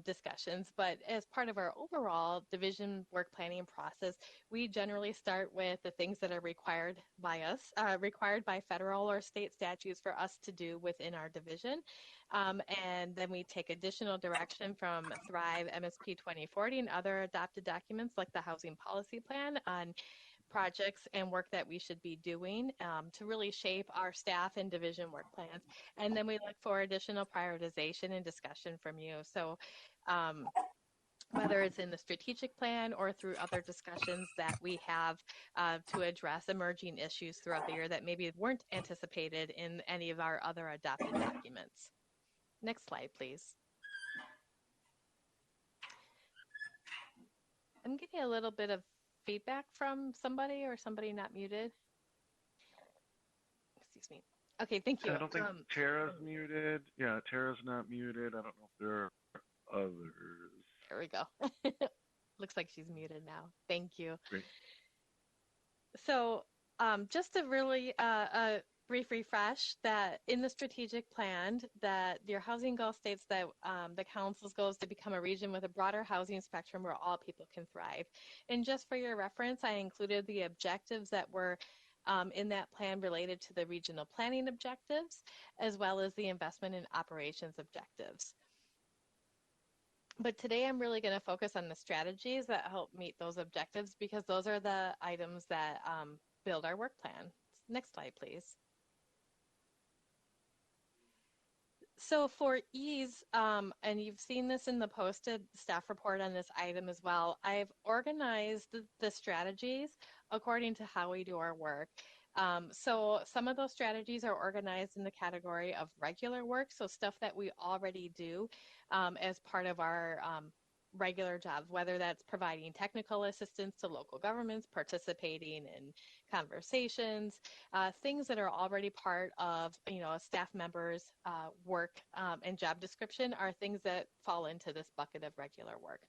discussions. But as part of our overall division work planning process, we generally start with the things that are required by us, required by federal or state statutes for us to do within our division. And then we take additional direction from Thrive, MSP 2040, and other adopted documents like the Housing Policy Plan on projects and work that we should be doing to really shape our staff and division work plans. And then we look for additional prioritization and discussion from you. So whether it's in the strategic plan or through other discussions that we have to address emerging issues throughout the year that maybe weren't anticipated in any of our other adopted documents. Next slide, please. I'm getting a little bit of feedback from somebody or somebody not muted. Excuse me. Okay, thank you. I don't think Tara's muted. Yeah, Tara's not muted. I don't know if there are others. There we go. Looks like she's muted now. Thank you. Great. So just a really brief refresh that in the strategic plan that your housing goal states that the council's goal is to become a region with a broader housing spectrum where all people can thrive. And just for your reference, I included the objectives that were in that plan related to the regional planning objectives, as well as the investment and operations objectives. But today I'm really going to focus on the strategies that help meet those objectives because those are the items that build our work plan. Next slide, please. So for ease, and you've seen this in the posted staff report on this item as well, I've organized the strategies according to how we do our work. So some of those strategies are organized in the category of regular work, so stuff that we already do as part of our regular jobs, whether that's providing technical assistance to local governments, participating in conversations, things that are already part of, a staff member's work and job description are things that fall into this bucket of regular work.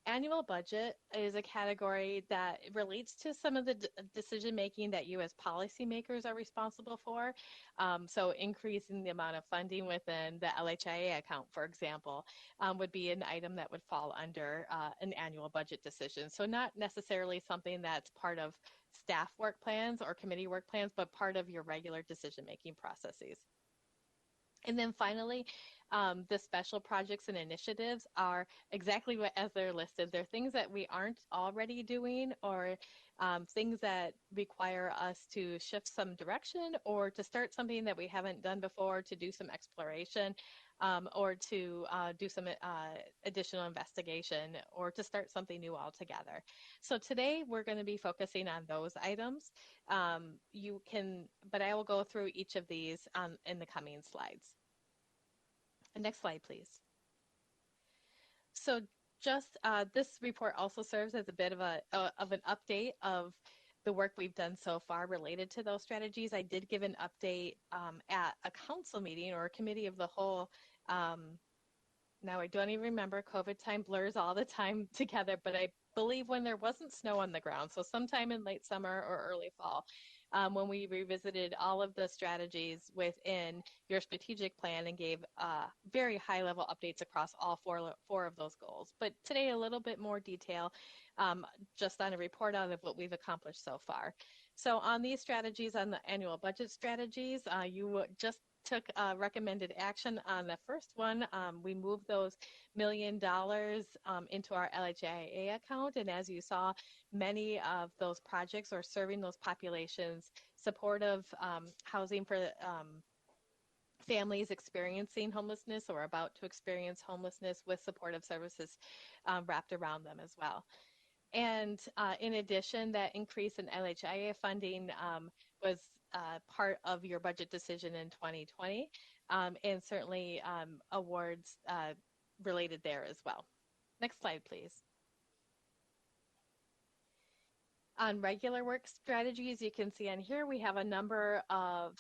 Annual budget is a category that relates to some of the decision making that you as policymakers are responsible for. So increasing the amount of funding within the Lhia account, for example, would be an item that would fall under an annual budget decision. So not necessarily something that's part of staff work plans or committee work plans, but part of your regular decision making processes. And then finally, the special projects and initiatives are exactly what as they're listed. They're things that we aren't already doing or things that require us to shift some direction or to start something that we haven't done before, to do some exploration. or to do some additional investigation or to start something new altogether. So today we're going to be focusing on those items. But I will go through each of these in the coming slides. Next slide, please. So just this report also serves as a bit of an update of the work we've done so far related to those strategies. I did give an update at a council meeting or a committee of the whole. Now I don't even remember, COVID time blurs all the time together, but I believe when there wasn't snow on the ground, so sometime in late summer or early fall, when we revisited all of the strategies within your strategic plan and gave very high level updates across all four of those goals. But today a little bit more detail just on a report out of what we've accomplished so far. So on these strategies, on the annual budget strategies, you just took recommended action on the first one. We moved those $1 million into our LHIA account, and as you saw, many of those projects are serving those populations, supportive housing for families experiencing homelessness or about to experience homelessness with supportive services wrapped around them as well. And in addition, that increase in LHIA funding was part of your budget decision in 2020, and certainly awards related there as well. Next slide, please. On regular work strategies, you can see on here we have a number of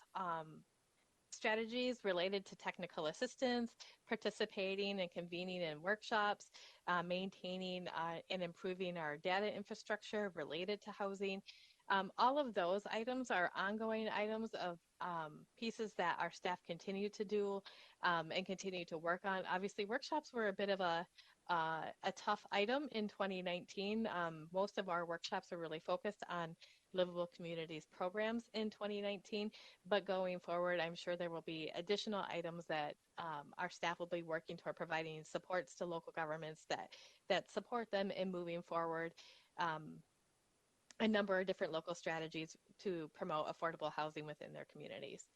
strategies related to technical assistance, participating and convening in workshops, maintaining and improving our data infrastructure related to housing. All of those items are ongoing items of pieces that our staff continue to do and continue to work on. Obviously, workshops were a bit of a tough item in 2019. Most of our workshops are really focused on livable communities programs in 2019, but going forward, I'm sure there will be additional items that our staff will be working toward providing supports to local governments that support them in moving forward a number of different local strategies to promote affordable housing within their communities.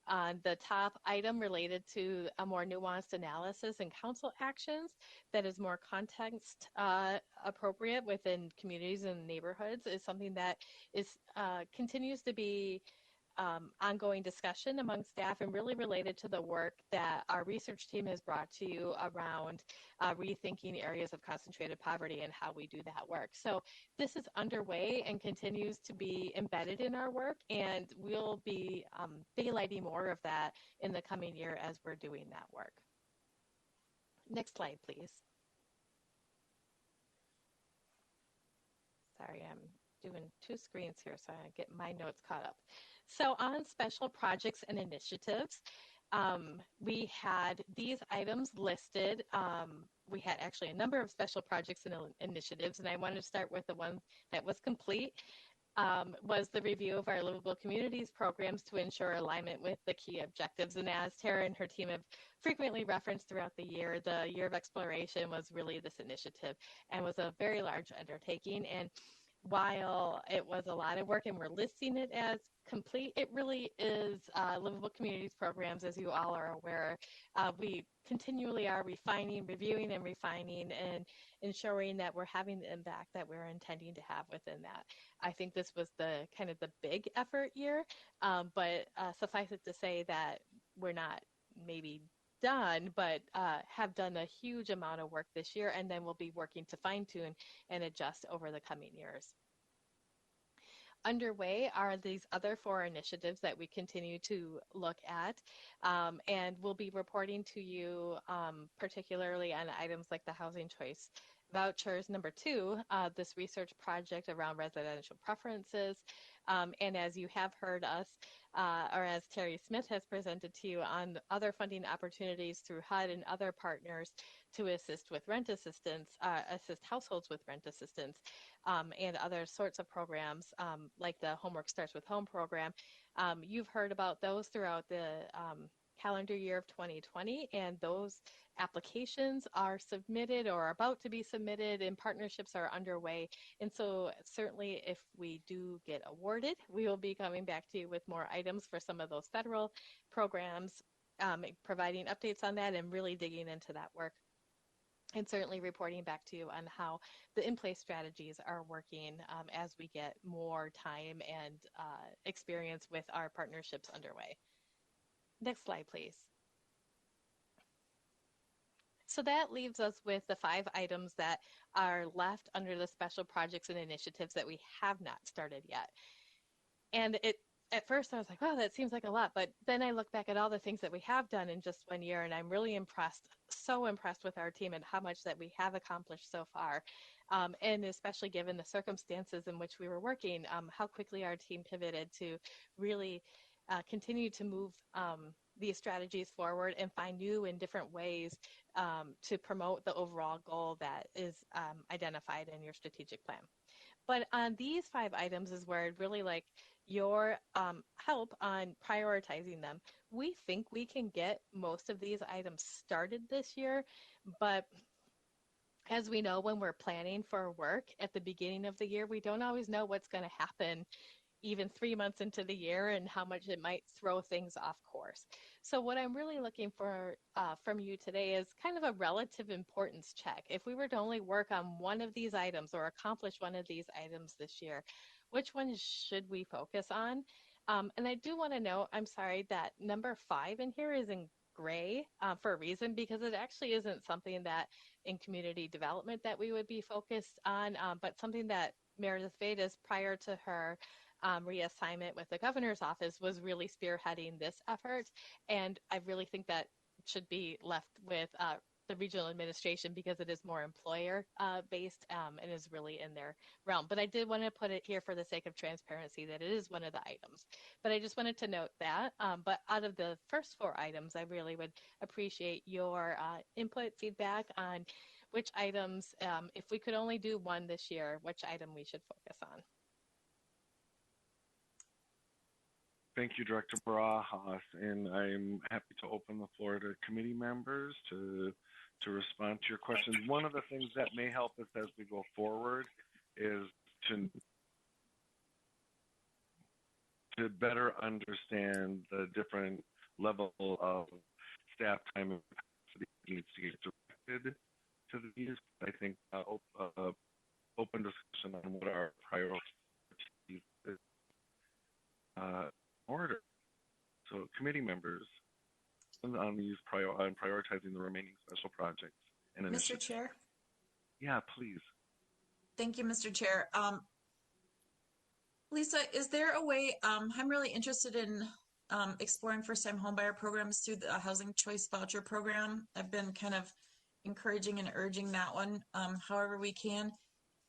The top item related to a more nuanced analysis and council actions that is more context appropriate within communities and neighborhoods is something that is continues to be ongoing discussion among staff and really related to the work that our research team has brought to you around rethinking areas of concentrated poverty and how we do that work. So this is underway and continues to be embedded in our work, and we'll be daylighting more of that in the coming year as we're doing that work. Next slide, please. Sorry, I'm doing two screens here so I get my notes caught up. So on special projects and initiatives, we had these items listed. We had actually a number of special projects and initiatives, and I wanted to start with the one that was complete, was the review of our Livable Communities programs to ensure alignment with the key objectives. And as Tara and her team have frequently referenced throughout the year of exploration was really this initiative and was a very large undertaking. And while it was a lot of work and we're listing it as complete, it really is Livable Communities programs, as you all are aware. We continually are reviewing and refining and ensuring that we're having the impact that we're intending to have within that. I think this was the kind of the big effort year, but suffice it to say that we're not maybe done, but have done a huge amount of work this year, and then we'll be working to fine-tune and adjust over the coming years. Underway are these other 4 initiatives that we continue to look at, and we'll be reporting to you particularly on items like the housing choice vouchers. Number 2, this research project around residential preferences. And as you have heard us, or as Terry Smith has presented to you on other funding opportunities through HUD and other partners to assist with rent assistance, assist households with rent assistance, and other sorts of programs like the Homework Starts with Home program. You've heard about those throughout the calendar year of 2020, and those applications are submitted or are about to be submitted and partnerships are underway. And so certainly if we do get awarded, we will be coming back to you with more items for some of those federal programs providing updates on that and really digging into that work. And certainly reporting back to you on how the in-place strategies are working as we get more time and experience with our partnerships underway. Next slide, please. So that leaves us with the 5 items that are left under the special projects and initiatives that we have not started yet. And at first I was like, wow, that seems like a lot. But then I look back at all the things that we have done in just 1 year, and I'm really impressed, so impressed with our team and how much that we have accomplished so far. And especially given the circumstances in which we were working, how quickly our team pivoted to really continue to move these strategies forward and find new and different ways to promote the overall goal that is identified in your strategic plan. But on these 5 items is where I'd really like your help on prioritizing them. We think we can get most of these items started this year, but as we know, when we're planning for work at the beginning of the year, we don't always know what's going to happen even 3 months into the year and how much it might throw things off course. So what I'm really looking for from you today is kind of a relative importance check. If we were to only work on one of these items or accomplish one of these items this year, which ones should we focus on? And I do want to note, I'm sorry, that number 5 in here is in gray for a reason, because it actually isn't something that in community development that we would be focused on, but something that Meredith Vedas, prior to her reassignment with the governor's office, was really spearheading this effort. And I really think that should be left with the regional administration, because it is more employer based and is really in their realm. But I did want to put it here for the sake of transparency that it is one of the items. But I just wanted to note that. But out of the first 4 items, I really would appreciate your input, feedback on which items, if we could only do one this year, which item we should focus on. Thank you, Director Barajas, and I'm happy to open the floor to committee members to respond to your questions. One of the things that may help us as we go forward is to better understand the different level of staff time and capacity that needs to get directed to these. I think open discussion on what our priorities is order. So committee members on these on prioritizing the remaining special projects and Mr. Chair? Yeah, please. Thank you, Mr. Chair. Lisa, is there a way, I'm really interested in exploring first-time homebuyer programs through the Housing Choice Voucher Program. I've been kind of encouraging and urging that one however we can.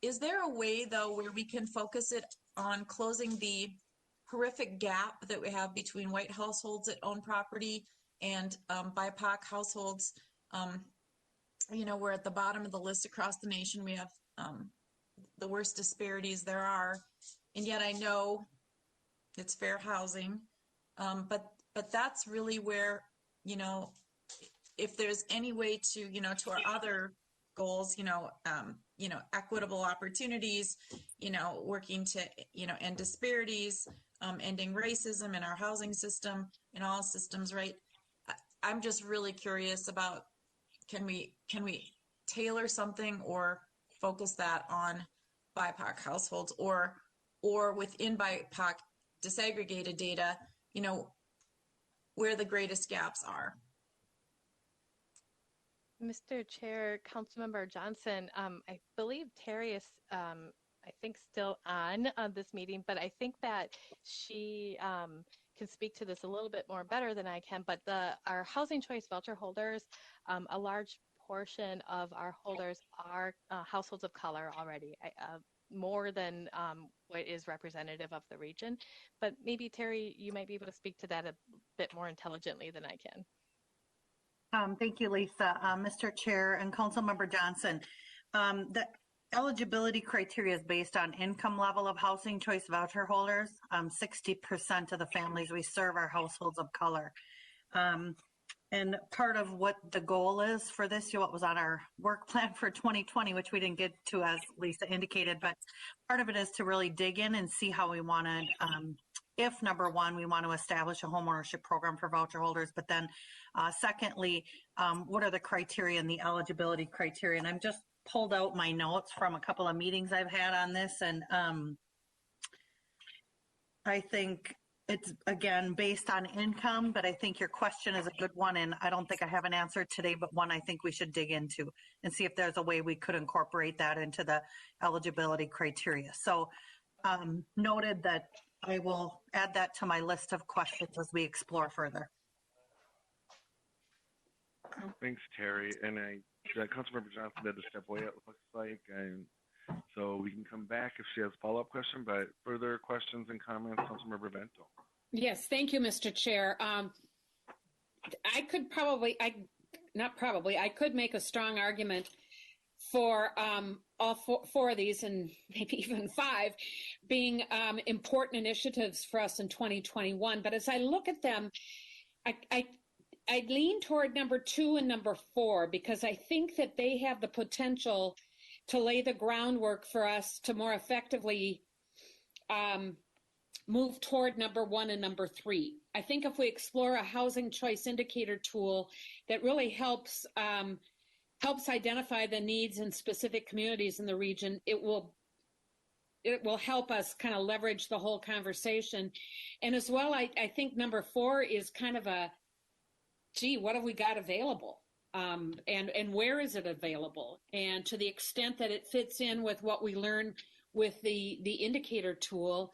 Is there a way, though, where we can focus it on closing the horrific gap that we have between white households that own property and BIPOC households? You know, we're at the bottom of the list across the nation. We have the worst disparities there are, and yet I know it's fair housing, but that's really where, you know, if there's any way to, you know, to our other goals, equitable opportunities, working to, end disparities, ending racism in our housing system, in all systems, right? I'm just really curious about, can we tailor something or focus that on BIPOC households or within BIPOC disaggregated data, where the greatest gaps are? Mr. Chair, Councilmember Johnson, I believe Terry is, I think, still on this meeting, but I think that she can speak to this a little bit more better than I can. But our Housing Choice Voucher holders, a large portion of our holders are households of color already, more than what is representative of the region. But maybe, Terry, you might be able to speak to that a bit more intelligently than I can. Thank you, Lisa. Mr. Chair and Councilmember Johnson, the eligibility criteria is based on income level of Housing Choice Voucher holders. 60% of the families we serve are households of color. And part of what the goal is for this year, what was on our work plan for 2020, which we didn't get to, as Lisa indicated, but part of it is to really dig in and see how we want to if number one, we want to establish a homeownership program for voucher holders, but then secondly, what are the criteria and the eligibility criteria? And I'm just pulled out my notes from a couple of meetings I've had on this, and I think it's, again, based on income, but I think your question is a good one, and I don't think I have an answer today, but one I think we should dig into and see if there's a way we could incorporate that into the eligibility criteria. So noted that I will add that to my list of questions as we explore further. Thanks, Terry. And Councilmember Johnson had to step away, it looks like, and so we can come back if she has a follow-up question, but further questions and comments, Councilmember Vento. Yes, thank you, Mr. Chair. I could make a strong argument for all four of these, and maybe even five, being important initiatives for us in 2021. But as I look at them, I lean toward number 2 and number 4, because I think that they have the potential to lay the groundwork for us to more effectively move toward number 1 and number 3. I think if we explore a housing choice indicator tool that really helps identify the needs in specific communities in the region, it will help us kind of leverage the whole conversation. And as well, I think number 4 is kind of a, gee, what have we got available? And where is it available? And to the extent that it fits in with what we learn with the indicator tool,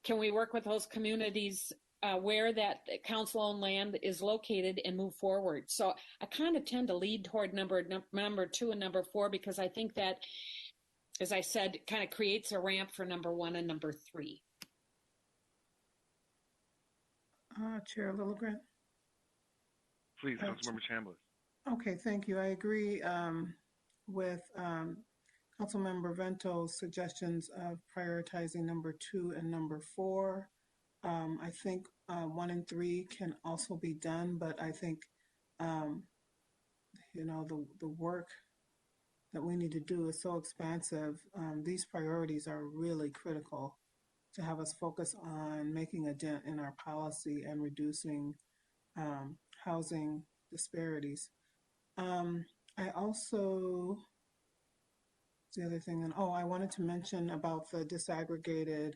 can we work with those communities where that council-owned land is located and move forward? So I kind of tend to lead toward number 2 and number 4, because I think that, as I said, kind of creates a ramp for number 1 and number 3. Chair Lilligren. Please, Councilmember Chambliss. Okay, thank you. I agree with Councilmember Vento's suggestions of prioritizing number 2 and number 4. I think 1 and 3 can also be done, but I think the work that we need to do is so expansive. These priorities are really critical to have us focus on making a dent in our policy and reducing housing disparities. I also, the other thing, I wanted to mention about the disaggregated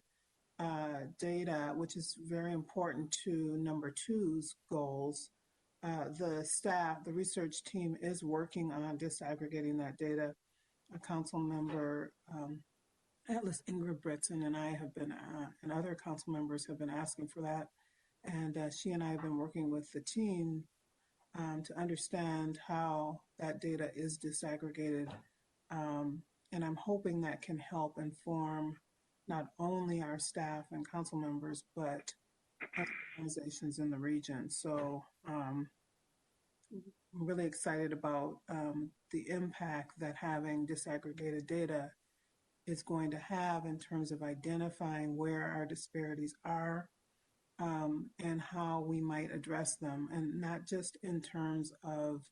data, which is very important to number 2's goals. The research team is working on disaggregating that data. A council member, Atlas Ingrid Britson, and I have been, and other council members have been asking for that. And she and I have been working with the team to understand how that data is disaggregated. And I'm hoping that can help inform not only our staff and council members, but organizations in the region. So I'm really excited about the impact that having disaggregated data is going to have in terms of identifying where our disparities are and how we might address them, and not just in terms of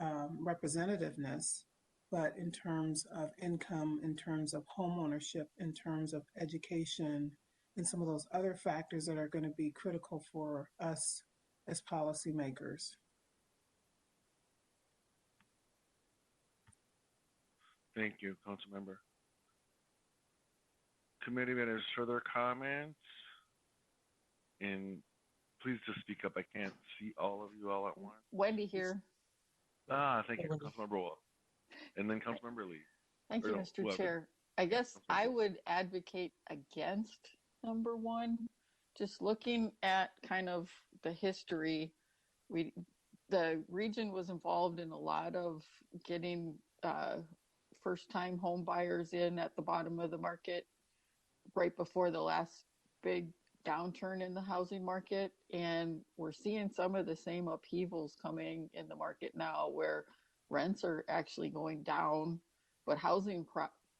representativeness, but in terms of income, in terms of homeownership, in terms of education, and some of those other factors that are going to be critical for us as policymakers. Thank you, Councilmember. Committee members, further comments? And please just speak up. I can't see all of you all at once. Wendy here. Thank you, Councilmember Wolf. And then Councilmember Lee. Thank you, Mr. Chair. I guess I would advocate against number 1. Just looking at kind of the history, the region was involved in a lot of getting first-time home buyers in at the bottom of the market right before the last big downturn in the housing market, and we're seeing some of the same upheavals coming in the market now, where rents are actually going down, but housing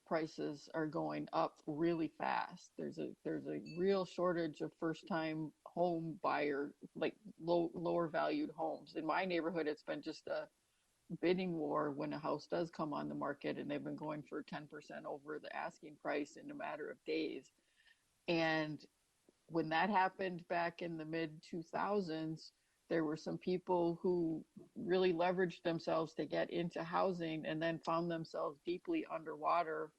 prices are going up really fast. There's a real shortage of first-time home buyer, like lower valued homes. In my neighborhood, it's been just a bidding war when a house does come on the market, and they've been going for 10% over the asking price in a matter of days. And when that happened back in the mid 2000s, there were some people who really leveraged themselves to get into housing and then found themselves deeply underwater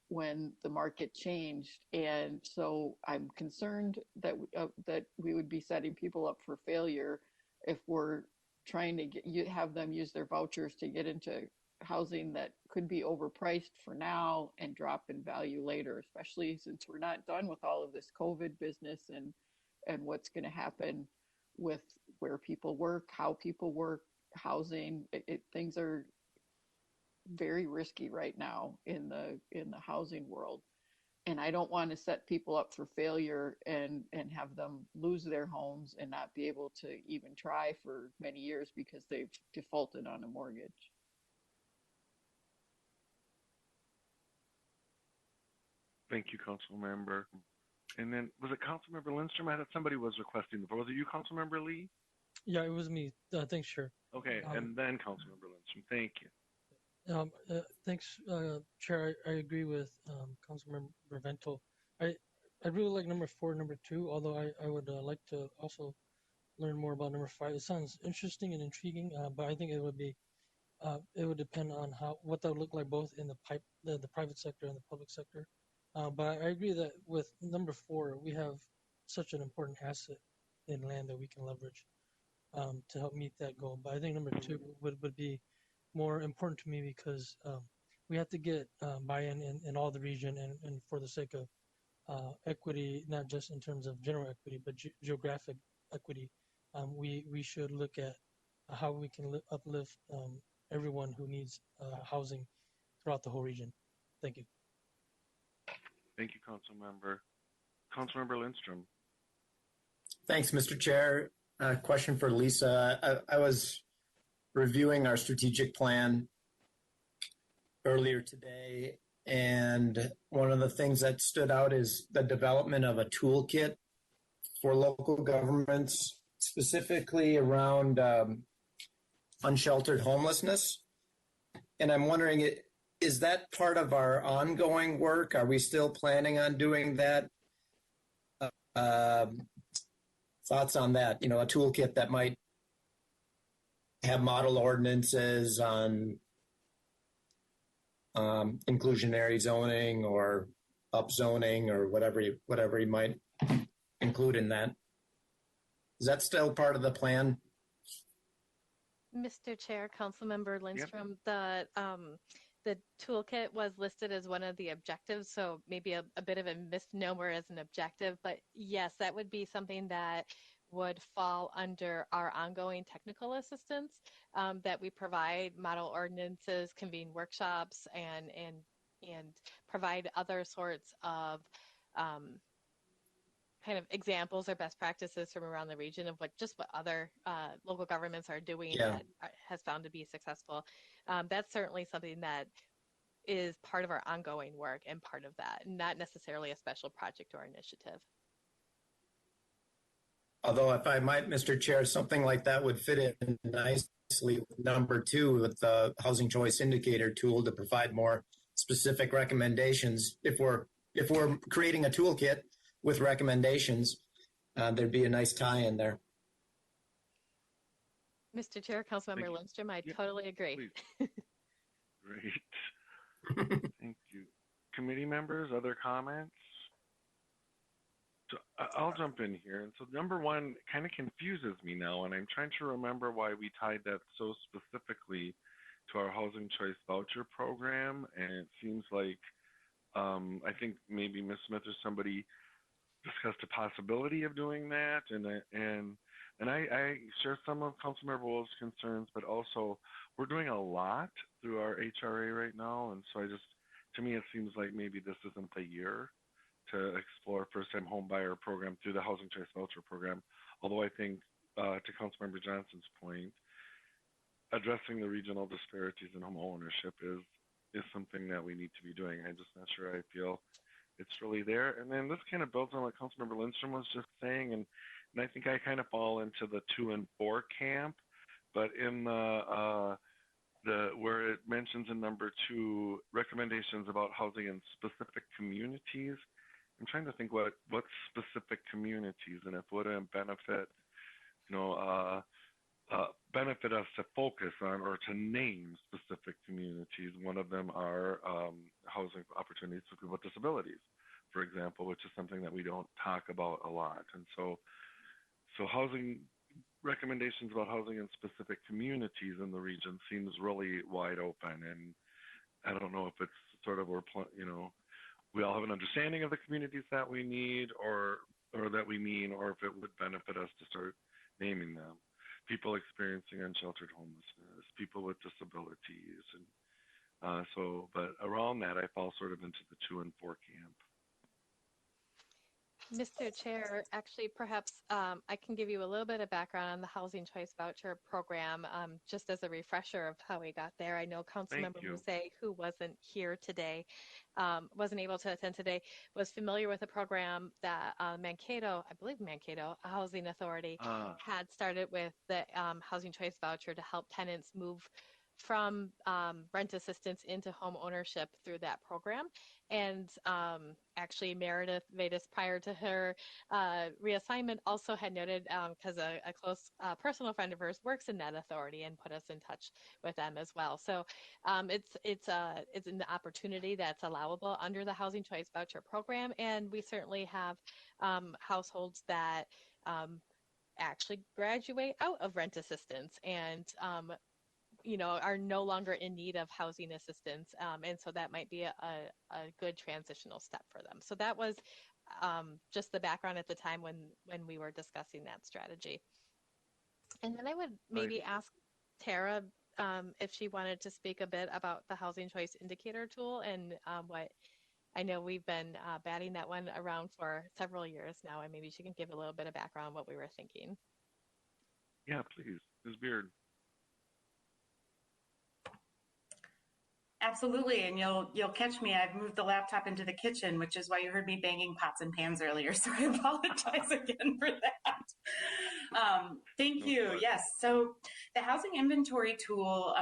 when the market changed. And so I'm concerned that that we would be setting people up for failure if we're trying to have them use their vouchers to get into housing that could be overpriced for now and drop in value later, especially since we're not done with all of this COVID business and what's going to happen with where people work, how people work, housing. Things are very risky right now in the housing world, and I don't want to set people up for failure and have them lose their homes and not be able to even try for many years because they've defaulted on a mortgage. Thank you, Council Member. And then, was it Council Member Lindstrom? I thought somebody was requesting the floor. Was it you, Council Member Lee? Yeah, it was me. Thanks, Chair. Okay, and then Council Member Lindstrom. Thank you. Thanks, Chair. I agree with Councilmember Vento. I really like number 4, number 2, although I would like to also learn more about number 5. It sounds interesting and intriguing, but I think it would depend on what that would look like both in the private sector and the public sector. But I agree that with number 4, we have such an important asset in land that we can leverage to help meet that goal. But I think number 2 would be more important to me because we have to get buy-in in all the region and for the sake of equity, not just in terms of general equity, but geographic equity. We should look at how we can uplift everyone who needs housing throughout the whole region. Thank you. Thank you, Council Member. Council Member Lindstrom. Thanks, Mr. Chair. Question for Lisa. I was reviewing our strategic plan earlier today, and one of the things that stood out is the development of a toolkit for local governments, specifically around unsheltered homelessness. And I'm wondering, is that part of our ongoing work? Are we still planning on doing that? Thoughts on that? You know, a toolkit that might have model ordinances on inclusionary zoning or upzoning or whatever you might include in that. Is that still part of the plan? Mr. Chair, Councilmember Lindstrom, the toolkit was listed as one of the objectives, so maybe a bit of a misnomer as an objective, but yes, that would be something that would fall under our ongoing technical assistance that we provide model ordinances, convene workshops, and provide other sorts of kind of examples or best practices from around the region of what other local governments are doing that has found to be successful. That's certainly something that is part of our ongoing work and part of that, not necessarily a special project or initiative. Although if I might, Mr. Chair, something like that would fit in nicely with number 2 with the housing choice indicator tool to provide more specific recommendations. If we're creating a toolkit with recommendations, there'd be a nice tie in there. Mr. Chair, Councilmember Lindstrom, I totally agree. Great. Thank you. Committee members, other comments? So I'll jump in here. And so number 1 kind of confuses me now, and I'm trying to remember why we tied that so specifically to our housing choice voucher program. And it seems like I think maybe Ms. Smith or somebody discussed a possibility of doing that, and I share some of Councilmember Wolf's concerns, but also we're doing a lot through our HRA right now, and so to me it seems like maybe this isn't the year to explore first-time home buyer program through the housing choice voucher program. Although I think, to Councilmember Johnson's point, addressing the regional disparities in home ownership is something that we need to be doing. I'm just not sure I feel it's really there. And then this kind of builds on what Councilmember Lindstrom was just saying, and I think I kind of fall into the 2 and 4 camp, but in the where it mentions in number 2 recommendations about housing in specific communities, I'm trying to think what specific communities and if would it benefit, benefit us to focus on or to name specific communities. One of them are housing opportunities for people with disabilities, for example, which is something that we don't talk about a lot. And so housing recommendations about housing in specific communities in the region seems really wide open. And I don't know if it's sort of, we all have an understanding of the communities that we need or that we mean, or if it would benefit us to start naming them. People experiencing unsheltered homelessness, people with disabilities. And but around that, I fall sort of into the 2 and 4 camp. Mr. Chair, actually, perhaps I can give you a little bit of background on the Housing Choice Voucher Program, just as a refresher of how we got there. I know Councilmember Muse, who wasn't here today, wasn't able to attend today, was familiar with a program that Mankato, I believe Mankato Housing Authority, had started with the Housing Choice Voucher to help tenants move from rent assistance into home ownership through that program. And actually Meredith Vedas, prior to her reassignment, also had noted, because a close personal friend of hers works in that authority, and put us in touch with them as well. So it's an opportunity that's allowable under the Housing Choice Voucher Program, and we certainly have households that actually graduate out of rent assistance and are no longer in need of housing assistance. And so that might be a good transitional step for them. So that was just the background at the time when we were discussing that strategy. And then I would maybe ask Tara if she wanted to speak a bit about the Housing Choice Indicator tool and what I know we've been batting that one around for several years now, and maybe she can give a little bit of background on what we were thinking. Yeah, please. Ms. Beard. Absolutely, and you'll catch me. I've moved the laptop into the kitchen, which is why you heard me banging pots and pans earlier. So I apologize again for that. Thank you. Yes. So the housing inventory tool,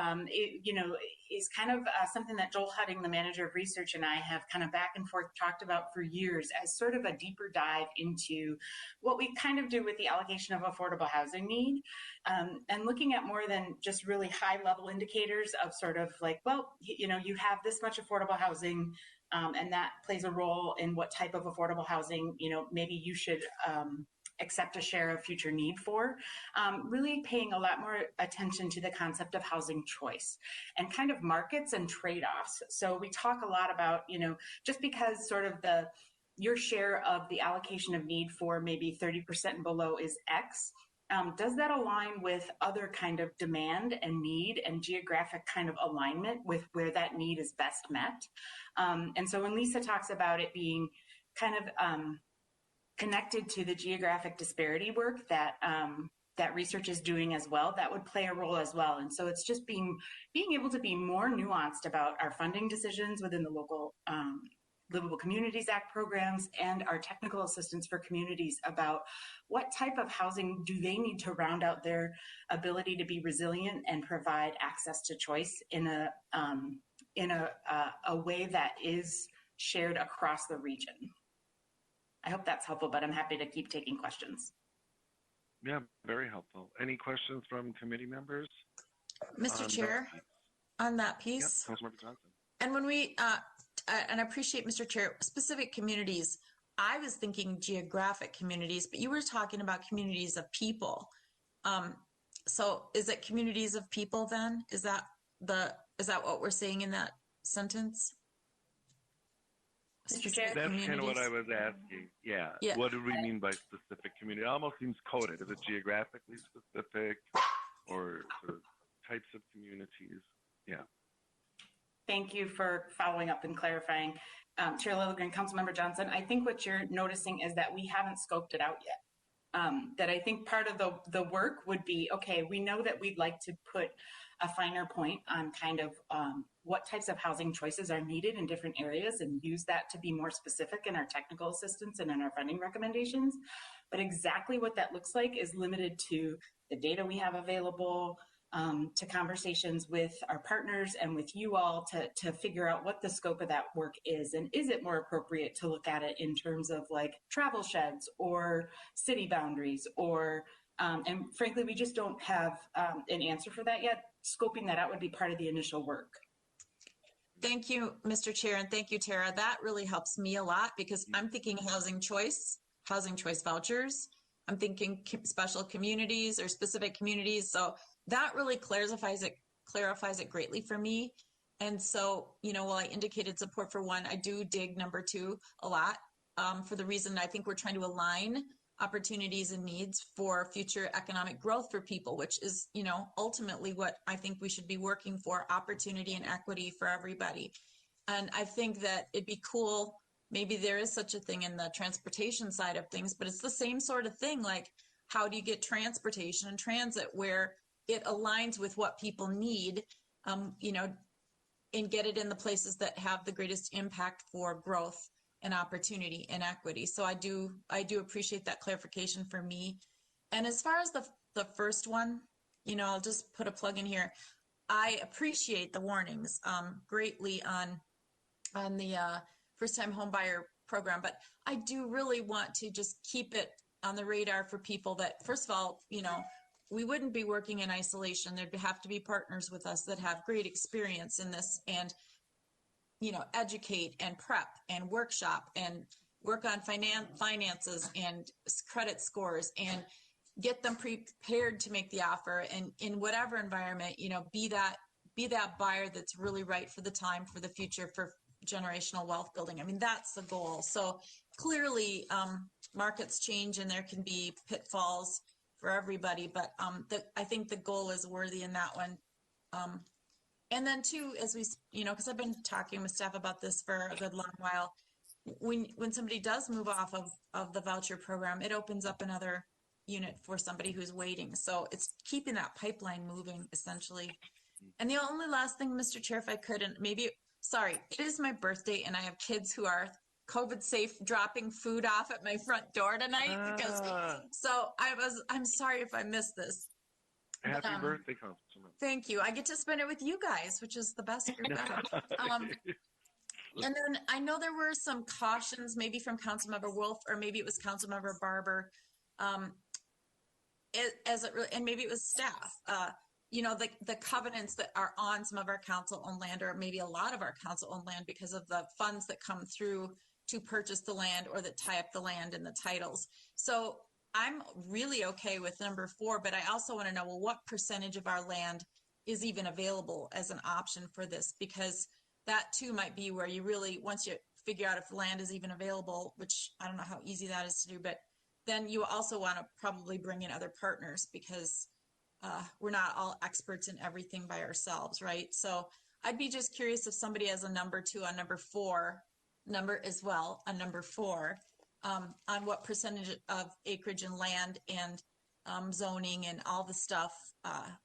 is kind of something that Joel Hudding, the manager of research, and I have kind of back and forth talked about for years as sort of a deeper dive into what we kind of do with the allocation of affordable housing need, and looking at more than just really high level indicators of sort of like, well, you have this much affordable housing, and that plays a role in what type of affordable housing, maybe you should accept a share of future need for, really paying a lot more attention to the concept of housing choice and kind of markets and trade-offs. So we talk a lot about, just because sort of your share of the allocation of need for maybe 30% and below is X, does that align with other kind of demand and need and geographic kind of alignment with where that need is best met? And so when Lisa talks about it being kind of connected to the geographic disparity work that that research is doing as well, that would play a role as well. And so it's just being able to be more nuanced about our funding decisions within the local Livable Communities Act programs and our technical assistance for communities about what type of housing do they need to round out their ability to be resilient and provide access to choice in a way that is shared across the region. I hope that's helpful, but I'm happy to keep taking questions. Yeah, very helpful. Any questions from committee members? Mr. Chair, on that piece. Yeah, Councilmember Johnson. And when we, and I appreciate, Mr. Chair, specific communities, I was thinking geographic communities, but you were talking about communities of people. So is it communities of people then? Is that what we're saying in that sentence? That's kind of what I was asking. Yeah. What do we mean by specific community? It almost seems coded. Is it geographically specific or sort of types of communities? Yeah. Thank you for following up and clarifying. Chair Lilligren, Councilmember Johnson, I think what you're noticing is that we haven't scoped it out yet. That I think part of the work would be, okay, we know that we'd like to put a finer point on kind of what types of housing choices are needed in different areas and use that to be more specific in our technical assistance and in our funding recommendations. But exactly what that looks like is limited to the data we have available, to conversations with our partners and with you all to figure out what the scope of that work is. And is it more appropriate to look at it in terms of like travel sheds or city boundaries or, and frankly, we just don't have an answer for that yet. Scoping that out would be part of the initial work. Thank you, Mr. Chair, and thank you, Tara. That really helps me a lot because I'm thinking housing choice vouchers. I'm thinking special communities or specific communities. So that really clarifies it greatly for me. And so, while I indicated support for one, I do dig number two a lot for the reason I think we're trying to align opportunities and needs for future economic growth for people, which is, ultimately what I think we should be working for, opportunity and equity for everybody. And I think that it'd be cool, maybe there is such a thing in the transportation side of things, but it's the same sort of thing. Like, how do you get transportation and transit where it aligns with what people need, and get it in the places that have the greatest impact for growth and opportunity and equity. So I do appreciate that clarification for me. And as far as the first one, I'll just put a plug in here. I appreciate the warnings greatly on the first-time home buyer program, but I do really want to just keep it on the radar for people that, first of all, we wouldn't be working in isolation. There'd have to be partners with us that have great experience in this and educate and prep and workshop and work on finances and credit scores and get them prepared to make the offer. And in whatever environment, be that buyer that's really right for the time, for the future, for generational wealth building. I mean, that's the goal. So clearly, markets change and there can be pitfalls for everybody, but I think the goal is worthy in that one. And then too, as we, because I've been talking with staff about this for a good long while, when somebody does move off of the voucher program, it opens up another unit for somebody who's waiting. So it's keeping that pipeline moving, essentially. And the only last thing, Mr. Chair, if I could, and maybe, sorry, it is my birthday and I have kids who are COVID safe dropping food off at my front door tonight because, so I'm sorry if I missed this. Happy birthday, Councilman. Thank you. I get to spend it with you guys, which is the best group ever. And then I know there were some cautions, maybe from Councilmember Wolf, or maybe it was Councilmember Barber, and maybe it was staff. The covenants that are on some of our council-owned land, or maybe a lot of our council-owned land, because of the funds that come through to purchase the land or that tie up the land and the titles. So I'm really okay with number 4, but I also want to know, well, what percentage of our land is even available as an option for this? Because that too might be where you really, once you figure out if the land is even available, which I don't know how easy that is to do, but then you also want to probably bring in other partners because we're not all experts in everything by ourselves, right? So I'd be just curious if somebody has a number 2 on number 4, number as well on number 4, on what percentage of acreage and land and zoning and all the stuff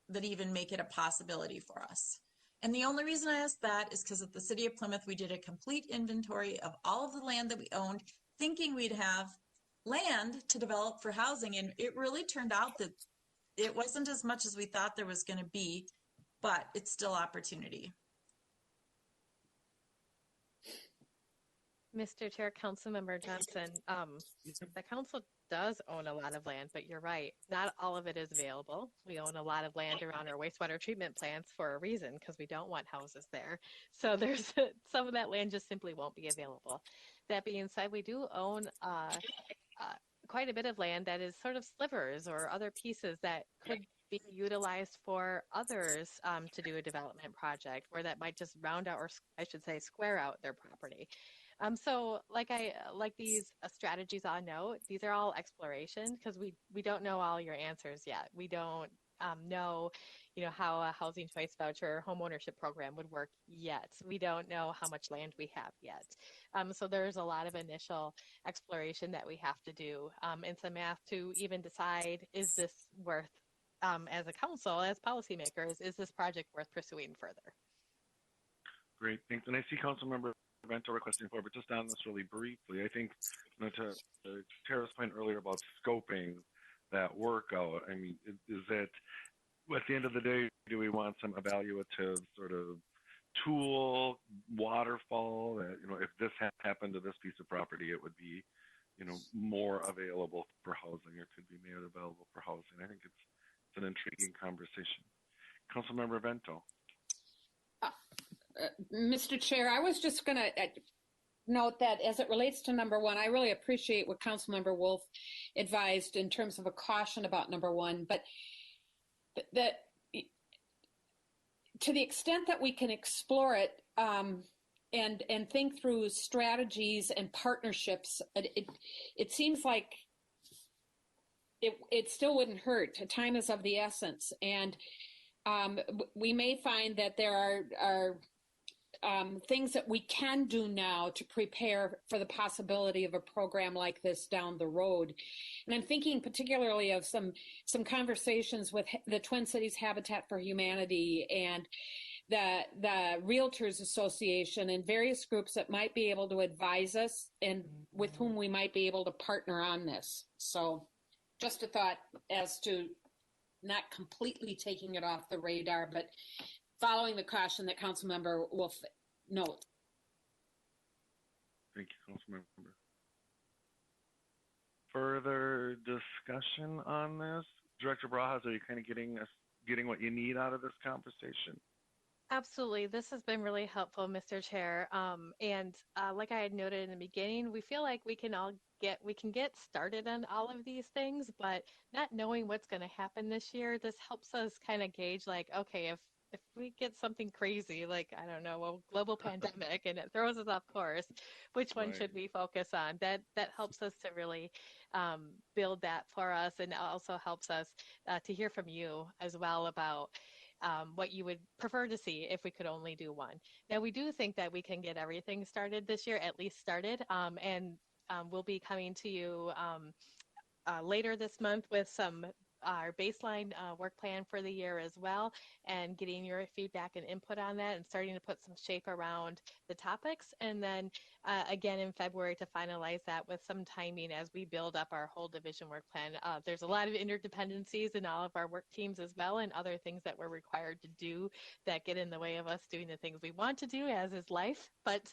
that even make it a possibility for us. And the only reason I asked that is because at the City of Plymouth, we did a complete inventory of all of the land that we owned, thinking we'd have land to develop for housing. And it really turned out that it wasn't as much as we thought there was going to be, but it's still opportunity. Mr. Chair, Councilmember Johnson, the council does own a lot of land, but you're right, not all of it is available. We own a lot of land around our wastewater treatment plants for a reason, because we don't want houses there. So there's some of that land just simply won't be available. That being said, we do own quite a bit of land that is sort of slivers or other pieces that could be utilized for others to do a development project, where that might just round out, or I should say square out their property. So like these strategies on note, these are all exploration, because we don't know all your answers yet. We don't know, how a housing choice voucher homeownership program would work yet. We don't know how much land we have yet. So there's a lot of initial exploration that we have to do, and some math to even decide, is this worth, as a council, as policymakers, is this project worth pursuing further? Great, thanks. And I see Councilmember Vento requesting for, but just on this really briefly, I think to Tara's point earlier about scoping that work out, I mean, is that at the end of the day, do we want some evaluative sort of tool, waterfall that, if this happened to this piece of property, it would be, more available for housing, or could be made available for housing. I think it's an intriguing conversation. Councilmember Vento. Mr. Chair, I was just going to note that as it relates to number one, I really appreciate what Councilmember Wolf advised in terms of a caution about number one, but that to the extent that we can explore it and think through strategies and partnerships, it seems like it still wouldn't hurt. Time is of the essence, and we may find that there are things that we can do now to prepare for the possibility of a program like this down the road. And I'm thinking particularly of some conversations with the Twin Cities Habitat for Humanity and the Realtors Association and various groups that might be able to advise us and with whom we might be able to partner on this. So just a thought as to not completely taking it off the radar, but following the caution that Councilmember Wolf notes. Thank you, Councilmember. Further discussion on this? Director Barajas, are you kind of getting what you need out of this conversation? Absolutely. This has been really helpful, Mr. Chair. And like I had noted in the beginning, we feel like we can get started on all of these things, but not knowing what's going to happen this year, this helps us kind of gauge like, okay, if we get something crazy, like, I don't know, a global pandemic and it throws us off course, which one should we focus on? That helps us to really build that for us, and also helps us to hear from you as well about what you would prefer to see if we could only do one. Now, we do think that we can get everything started this year, at least started, and we'll be coming to you later this month with our baseline work plan for the year as well, and getting your feedback and input on that and starting to put some shape around the topics. And then again in February to finalize that with some timing as we build up our whole division work plan. There's a lot of interdependencies in all of our work teams as well, and other things that we're required to do that get in the way of us doing the things we want to do, as is life. But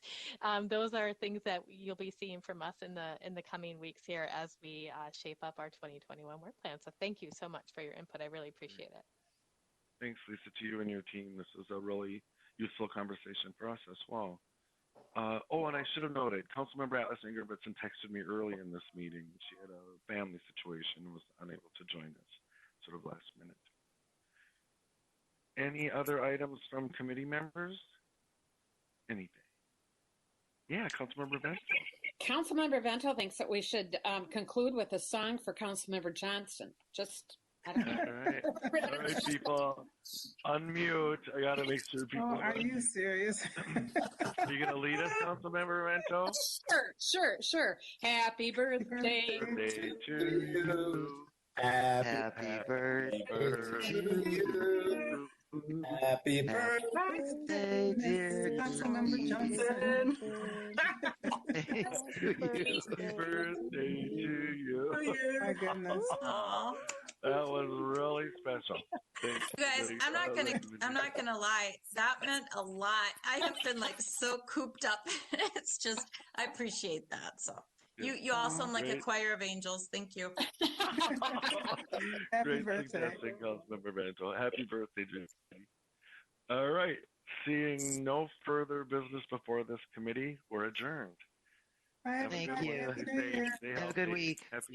those are things that you'll be seeing from us in the coming weeks here as we shape up our 2021 work plan. So thank you so much for your input. I really appreciate it. Thanks, Lisa, to you and your team. This was a really useful conversation for us as well. And I should have noted, Councilmember Atlas Ingerbitson texted me early in this meeting. She had a family situation and was unable to join us sort of last minute. Any other items from committee members? Anything? Yeah, Councilmember Vento. Councilmember Vento thinks that we should conclude with a song for Councilmember Johnson. Just, I don't know. All right, people, unmute. I got to make sure people. Oh, are you serious? Are you going to lead us, Councilmember Vento? Sure. Happy birthday to you. Happy birthday to you. Happy birthday, dear Councilmember Johnson. Happy birthday to you. Oh, my goodness. Aww. That was really special. Thank You guys, I'm not gonna lie. That meant a lot. I have been like so cooped up. It's just, I appreciate that. So you all sound like a choir of angels. Thank you. Happy Great birthday. suggesting, Councilmember Vento. Happy birthday, Jim. All right. Seeing no further business before this committee, we're adjourned. Thank you. Stay Have a good week. Happy